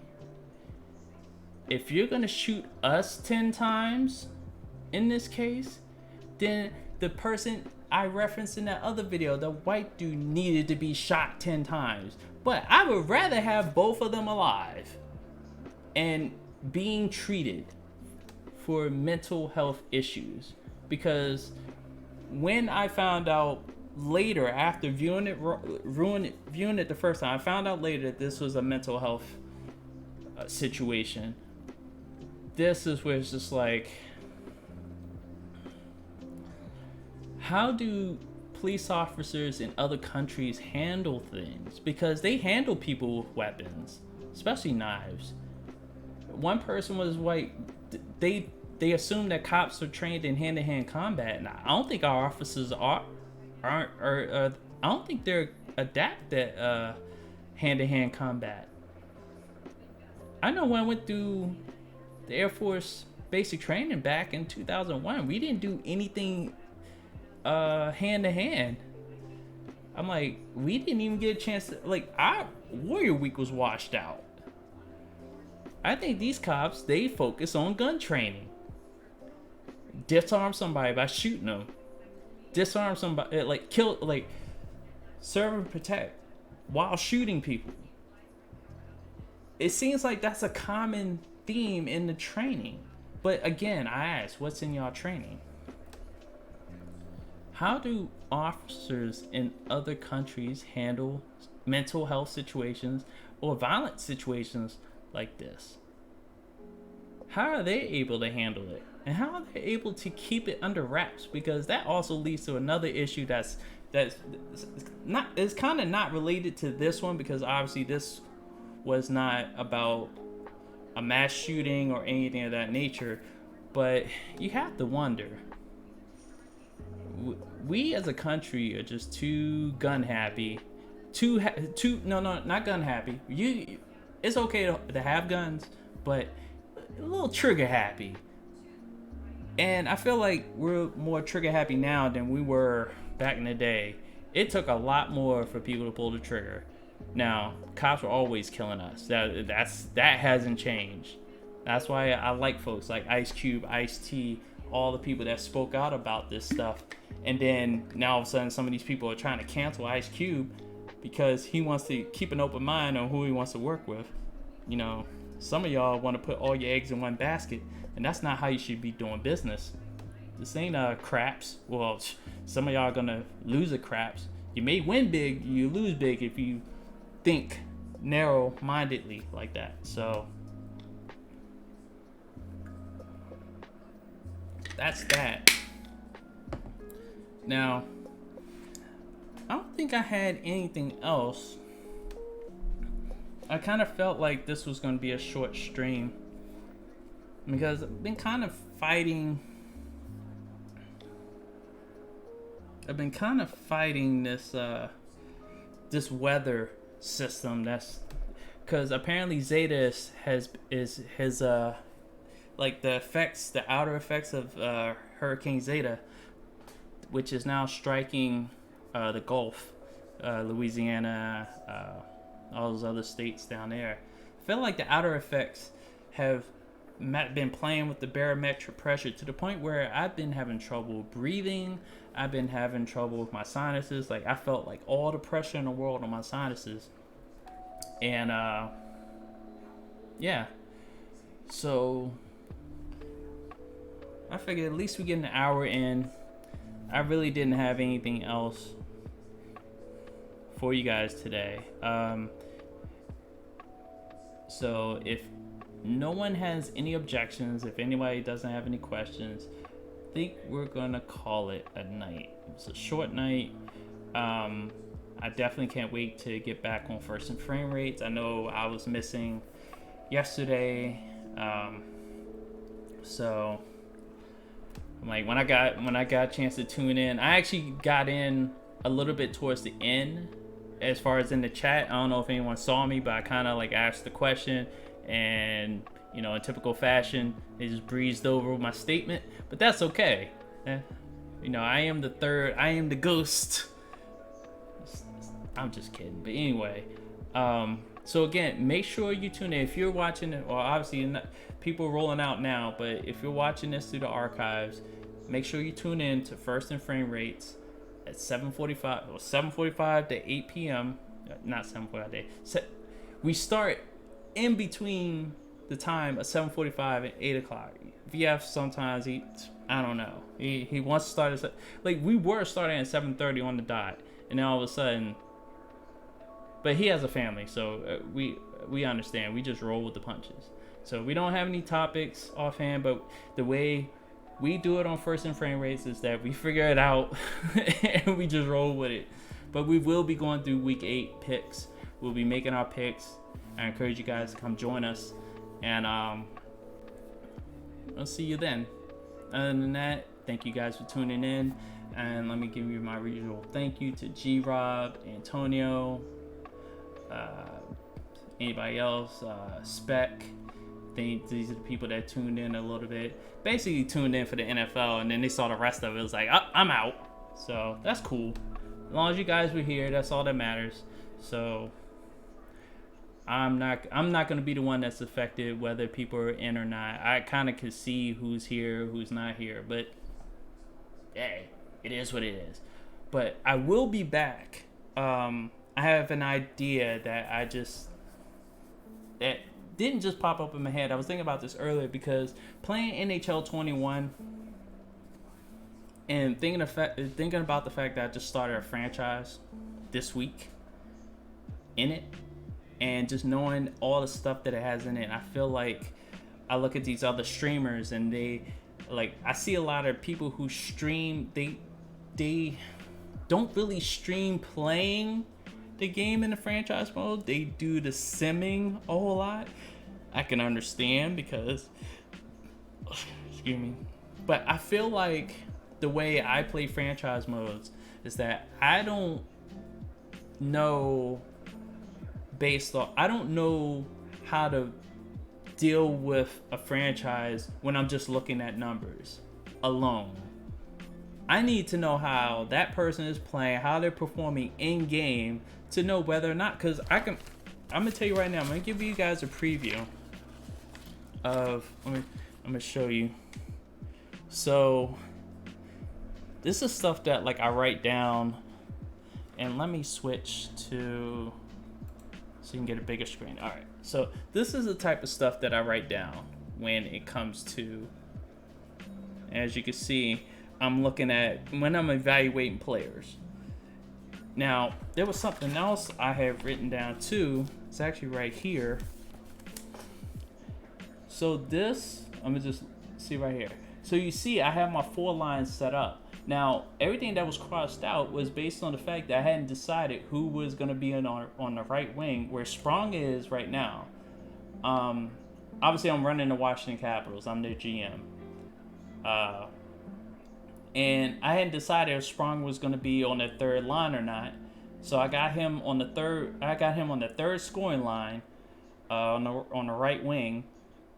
If you're gonna shoot us 10 times in this case, then the person I referenced in that other video, the white dude, needed to be shot 10 times. But I would rather have both of them alive and being treated for mental health issues. Because when I found out later, after viewing it the first time, I found out later that this was a mental health situation. This is where it's just like, how do police officers in other countries handle things? Because they handle people with weapons, especially knives. One person was white. They assume that cops are trained in hand-to-hand combat, and I don't think our officers aren't. I don't think they're adept at hand-to-hand combat. I know when I went through the Air Force basic training back in 2001, we didn't do anything hand-to-hand. I'm like, we didn't even get a chance to, like, our Warrior Week was washed out. I think these cops, they focus on gun training. Disarm somebody by shooting them. Disarm somebody, like, kill, like, serve and protect while shooting people. It seems like that's a common theme in the training. But again, I ask, what's in y'all training? How do officers in other countries handle mental health situations or violent situations like this? How are they able to handle it? And how are they able to keep it under wraps? Because that also leads to another issue that's not, it's kind of not related to this one, because obviously this was not about a mass shooting or anything of that nature. But you have to wonder, we as a country are just too gun happy, not gun happy. It's okay to have guns, but a little trigger happy. And I feel like we're more trigger happy now than we were back in the day. It took a lot more for people to pull the trigger. Now, cops were always killing us. That hasn't changed. That's why I like folks like Ice Cube, Ice-T, all the people that spoke out about this stuff. And then now all of a sudden some of these people are trying to cancel Ice Cube because he wants to keep an open mind on who he wants to work with. You know, some of y'all want to put all your eggs in one basket, and that's not how you should be doing business. This ain't craps. Well, some of y'all are gonna lose at craps. You may win big, you lose big if you think narrow-mindedly like that. So that's that. Now, I don't think I had anything else. I kind of felt like this was going to be a short stream because I've been kind of fighting. This this weather system. That's because apparently Zeta is like the effects, the outer effects of Hurricane Zeta, which is now striking the Gulf, Louisiana, all those other states down there. I feel like the outer effects have been playing with the barometric pressure to the point where I've been having trouble breathing. I've been having trouble with my sinuses. Like I felt like all the pressure in the world on my sinuses. And yeah. So I figured at least we get an hour in. I really didn't have anything else for you guys today. So if no one has any objections, if anybody doesn't have any questions, I think we're gonna call it a night. It's a short night. I definitely can't wait to get back on first and frame rates. I know I was missing yesterday. So like when I got a chance to tune in, I actually got in a little bit towards the end as far as in the chat. I don't know if anyone saw me, but I kind of like asked the question, and you know, in typical fashion, they just breezed over my statement, but that's okay. You know, I am the ghost. I'm just kidding, but anyway. So again, make sure you tune in if you're watching it. Well, obviously not, people are rolling out now, but if you're watching this through the archives, make sure you tune in to First and Frame Rates at 7:45 to 8 p.m. Not 7:45. We start in between the time of 7:45 and 8 o'clock. VF sometimes I don't know. He wants to start at, like, we were starting at 7:30 on the dot, and then all of a sudden. But he has a family, so we understand. We just roll with the punches. So we don't have any topics offhand, but the way we do it on First and Frame Rates is that we figure it out and we just roll with it. But we will be going through week 8 picks. We'll be making our picks. I encourage you guys to come join us, and I'll see you then. Other than that, thank you guys for tuning in, and let me give you my usual thank you to G-Rob, Antonio, anybody else, Spec. These are the people that tuned in a little bit. Basically tuned in for the NFL, and then they saw the rest of it. It was like, I'm out. So that's cool. As long as you guys were here, that's all that matters. So I'm not gonna be the one that's affected whether people are in or not. I kind of can see who's here, who's not here, but hey, it is what it is. But I will be back. I have an idea that didn't just pop up in my head. I was thinking about this earlier because playing NHL 21 and thinking about the fact that I just started a franchise this week in it, and just knowing all the stuff that it has in it, I feel like I look at these other streamers and I see a lot of people who stream, they don't really stream playing the game in the franchise mode. They do the simming a whole lot. I can understand because, excuse me, but I feel like the way I play franchise modes is that I don't know how to deal with a franchise when I'm just looking at numbers alone. I need to know how that person is playing, how they're performing in game, to know whether or not, because I'm gonna tell you right now, I'm gonna give you guys a preview of, I'm gonna show you. So this is stuff that like I write down, and let me switch to so you can get a bigger screen. All right, so this is the type of stuff that I write down when it comes to, as you can see, I'm looking at when I'm evaluating players. Now, there was something else I have written down too. It's actually right here. So this, I'm gonna just see right here. So you see I have my 4 lines set up. Now, everything that was crossed out was based on the fact that I hadn't decided who was going to be on the right wing, where Sprong is right now. Obviously, I'm running the Washington Capitals. I'm their GM. And I hadn't decided if Sprong was going to be on the third line or not. So I got him on the third scoring line, on the right wing,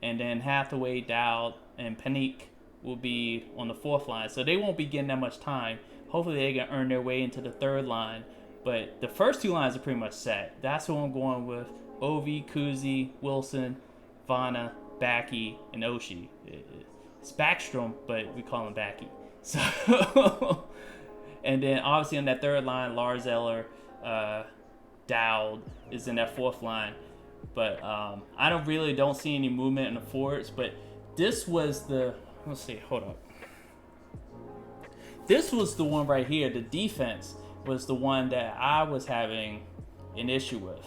and then Hathaway, Dowd, and Panique will be on the fourth line. So they won't be getting that much time. Hopefully they can earn their way into the third line. But the first two lines are pretty much set. That's who I'm going with. Ovi, Kuzi, Wilson, Vana, Backy, and Oshie. It's Backstrom, but we call him Backy. So, and then obviously on that third line, Lars Eller, Dowd is in that fourth line. But I don't see any movement in the forwards. But this was let's see, hold up. This was the one right here. The defense was the one that I was having an issue with,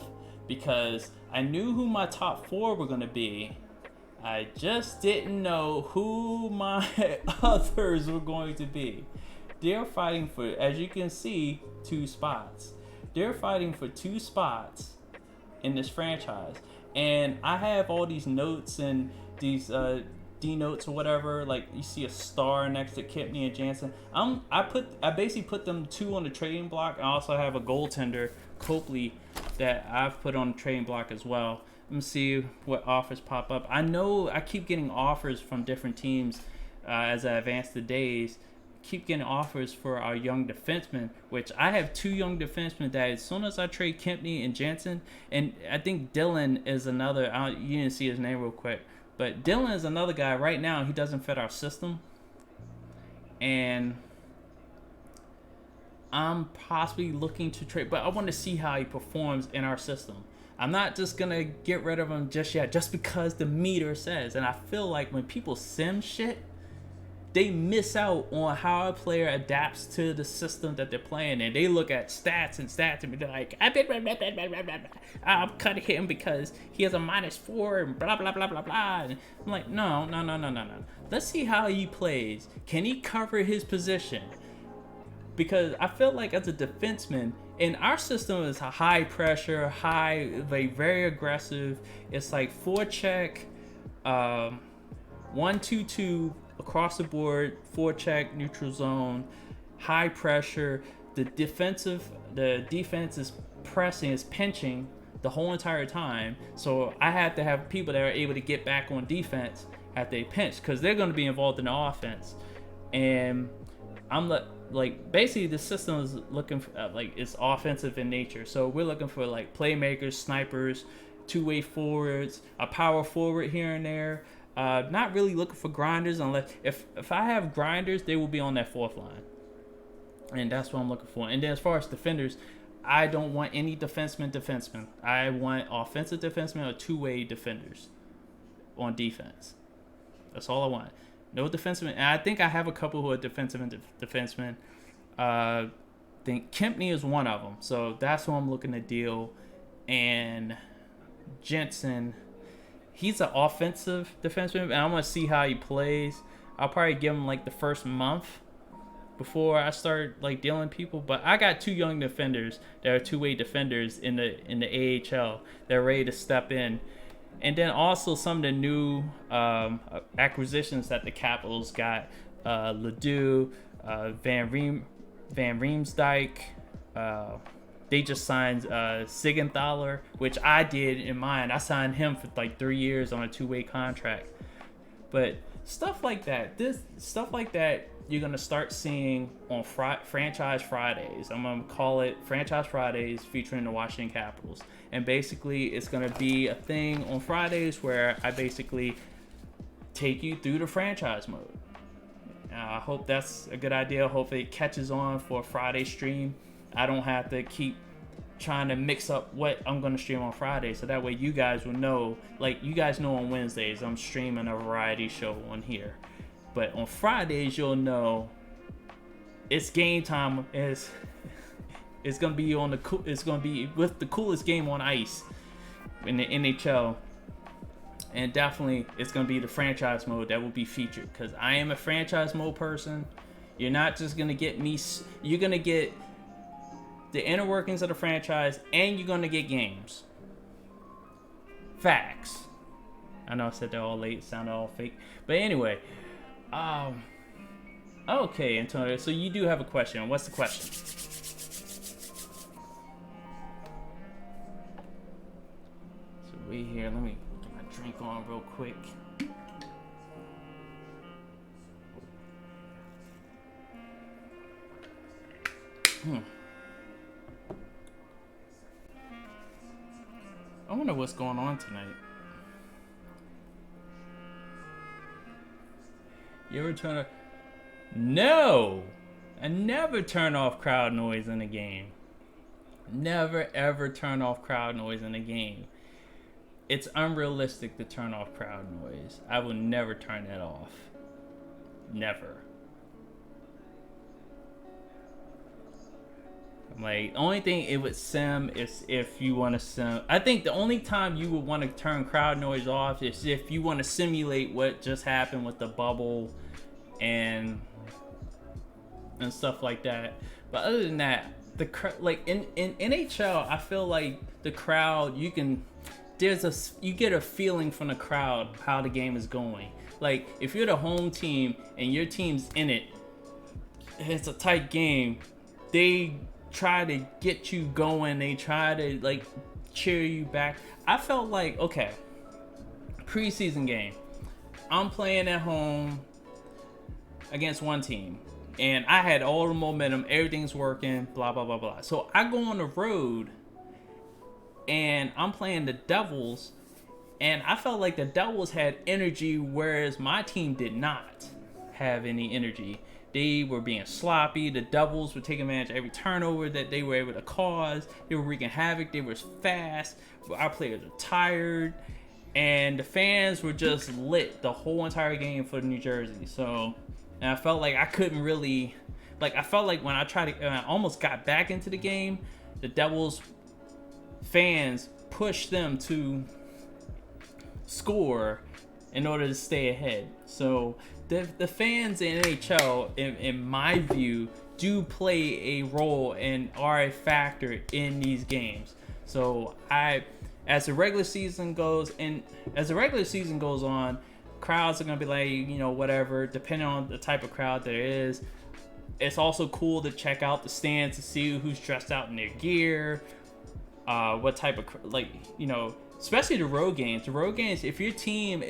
because I knew who my top four were going to be. I just didn't know who my others were going to be. They're fighting for, as you can see, 2 spots. They're fighting for 2 spots in this franchise. And I have all these notes and these D notes or whatever. Like, you see a star next to Kipney and Jansen. I basically put them 2 on the trading block. I also have a goaltender, Copley, that I've put on the trading block as well. Let me see what offers pop up. I know I keep getting offers from different teams as I advance the days. Keep getting offers for our young defensemen, which I have 2 young defensemen that as soon as I trade Kempney and Jansen, and I think Dylan is another, you didn't see his name real quick, but Dylan is another guy right now. He doesn't fit our system, and I'm possibly looking to trade, but I want to see how he performs in our system. I'm not just going to get rid of him just yet, just because the meter says. And I feel like when people sim shit, they miss out on how a player adapts to the system that they're playing in. They look at stats and be like, I'm cutting him because he has a -4 and blah, blah, blah, blah, blah. And I'm like, no. Let's see how he plays. Can he cover his position? Because I feel like as a defenseman, and our system is a high pressure, very aggressive. It's like forecheck, 1-2-2 across the board, forecheck, neutral zone, high pressure. The defense is pressing, is pinching the whole entire time. So I have to have people that are able to get back on defense after they pinch, because they're going to be involved in the offense. And I'm like basically the system is looking for it's offensive in nature. So we're looking for like playmakers, snipers, 2-way forwards, a power forward here and there. Not really looking for grinders, unless if I have grinders, they will be on that fourth line, and that's what I'm looking for. And then as far as defenders, I don't want any defensemen. I want offensive defensemen or 2-way defenders on defense. That's all I want. No defensemen. And I think I have a couple who are defensemen. I think Kempney is one of them. So that's who I'm looking to deal. And Jensen, he's an offensive defenseman. And I want to see how he plays. I'll probably give him like the first month before I start like dealing people. But I got 2 young defenders that are 2-way defenders in the AHL. They're ready to step in. And then also some of the new acquisitions that the Capitals got, Ledoux, Van Riemsdyk. They just signed Sigenthaler, which I did in mine. I signed him for like 3 years on a 2-way contract. But stuff like that, you're going to start seeing on Franchise Fridays. I'm going to call it Franchise Fridays featuring the Washington Capitals. And basically, it's going to be a thing on Fridays where I basically take you through the franchise mode. I hope that's a good idea. Hopefully it catches on for a Friday stream. I don't have to keep trying to mix up what I'm going to stream on Friday. So that way you guys will know. Like, you guys know on Wednesdays, I'm streaming a variety show on here. But on Fridays, you'll know it's game time. It's gonna be with the coolest game on ice in the NHL, and definitely it's gonna be the franchise mode that will be featured, because I am a franchise mode person, You're not just gonna get me. You're gonna get the inner workings of the franchise, and you're gonna get games. Facts. I know I said that all late, sounded all fake, but anyway. Okay, Antonio. So you do have a question. What's the question? So we here. Let me get my drink on real quick. I wonder what's going on tonight. You ever turn off? No! I never turn off crowd noise in a game. Never ever turn off crowd noise in a game. It's unrealistic to turn off crowd noise. I will never turn that off. Never. Like, the only thing it would sim is if you want to sim. I think the only time you would want to turn crowd noise off is if you want to simulate what just happened with the bubble and stuff like that. But other than that, like in NHL, I feel like the crowd, you get a feeling from the crowd how the game is going. Like, if you're the home team and your team's in it, it's a tight game. They try to get you going. They try to like cheer you back. I felt like, okay, preseason game, I'm playing at home against one team, and I had all the momentum, everything's working, blah blah blah blah. So I go on the road and I'm playing the Devils, and I felt like the Devils had energy, whereas my team did not have any energy. They were being sloppy. The Devils were taking advantage of every turnover that they were able to cause. They were wreaking havoc. They were fast. Our players were tired. And the fans were just lit the whole entire game for New Jersey. So, and I felt like I couldn't really, like, I felt like when I almost got back into the game, the Devils fans pushed them to score in order to stay ahead. So the fans in NHL, in my view, do play a role and are a factor in these games. So as the regular season goes on, crowds are gonna be like, you know, whatever, depending on the type of crowd there is. It's also cool to check out the stands to see who's dressed out in their gear, what type of, like, you know, especially the road games. The road games, if your team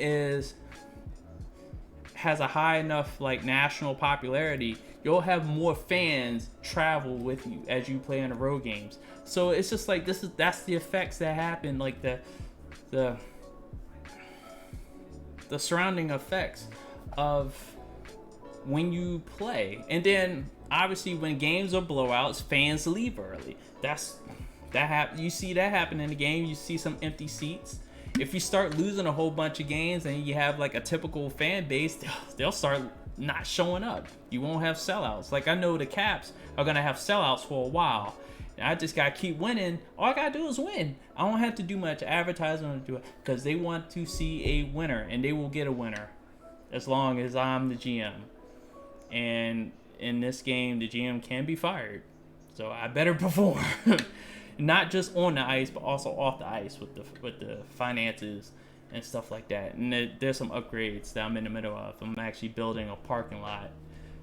has a high enough like national popularity, you'll have more fans travel with you as you play in the road games. So it's just like that's the effects that happen, like the surrounding effects of when you play. And then obviously when games are blowouts, fans leave early. You see that happen in the game. You see some empty seats. If you start losing a whole bunch of games and you have like a typical fan base, they'll start not showing up. You won't have sellouts. Like, I know the Caps are gonna have sellouts for a while. And I just gotta keep winning. All I gotta do is win. I don't have to do much advertising to do it, because they want to see a winner, and they will get a winner as long as I'm the GM. And in this game, the GM can be fired, so I better perform. Not just on the ice, but also off the ice with the finances and stuff like that. And there's some upgrades that I'm in the middle of. I'm actually building a parking lot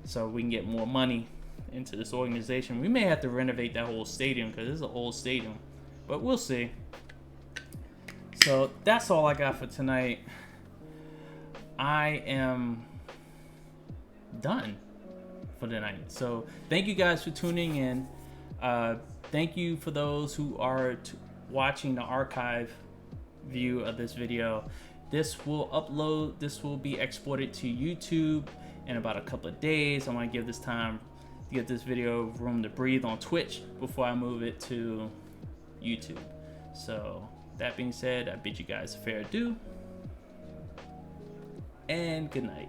so we can get more money into this organization. We may have to renovate that whole stadium because it's an old stadium, but we'll see. So that's all I got for tonight. I am done for the night. So thank you guys for tuning in. Thank you for those who are watching the archive view of this video. This will be exported to YouTube in about a couple of days. I want to give this time to get this video room to breathe on Twitch before I move it to YouTube. So that being said, I bid you guys a fair adieu and good night.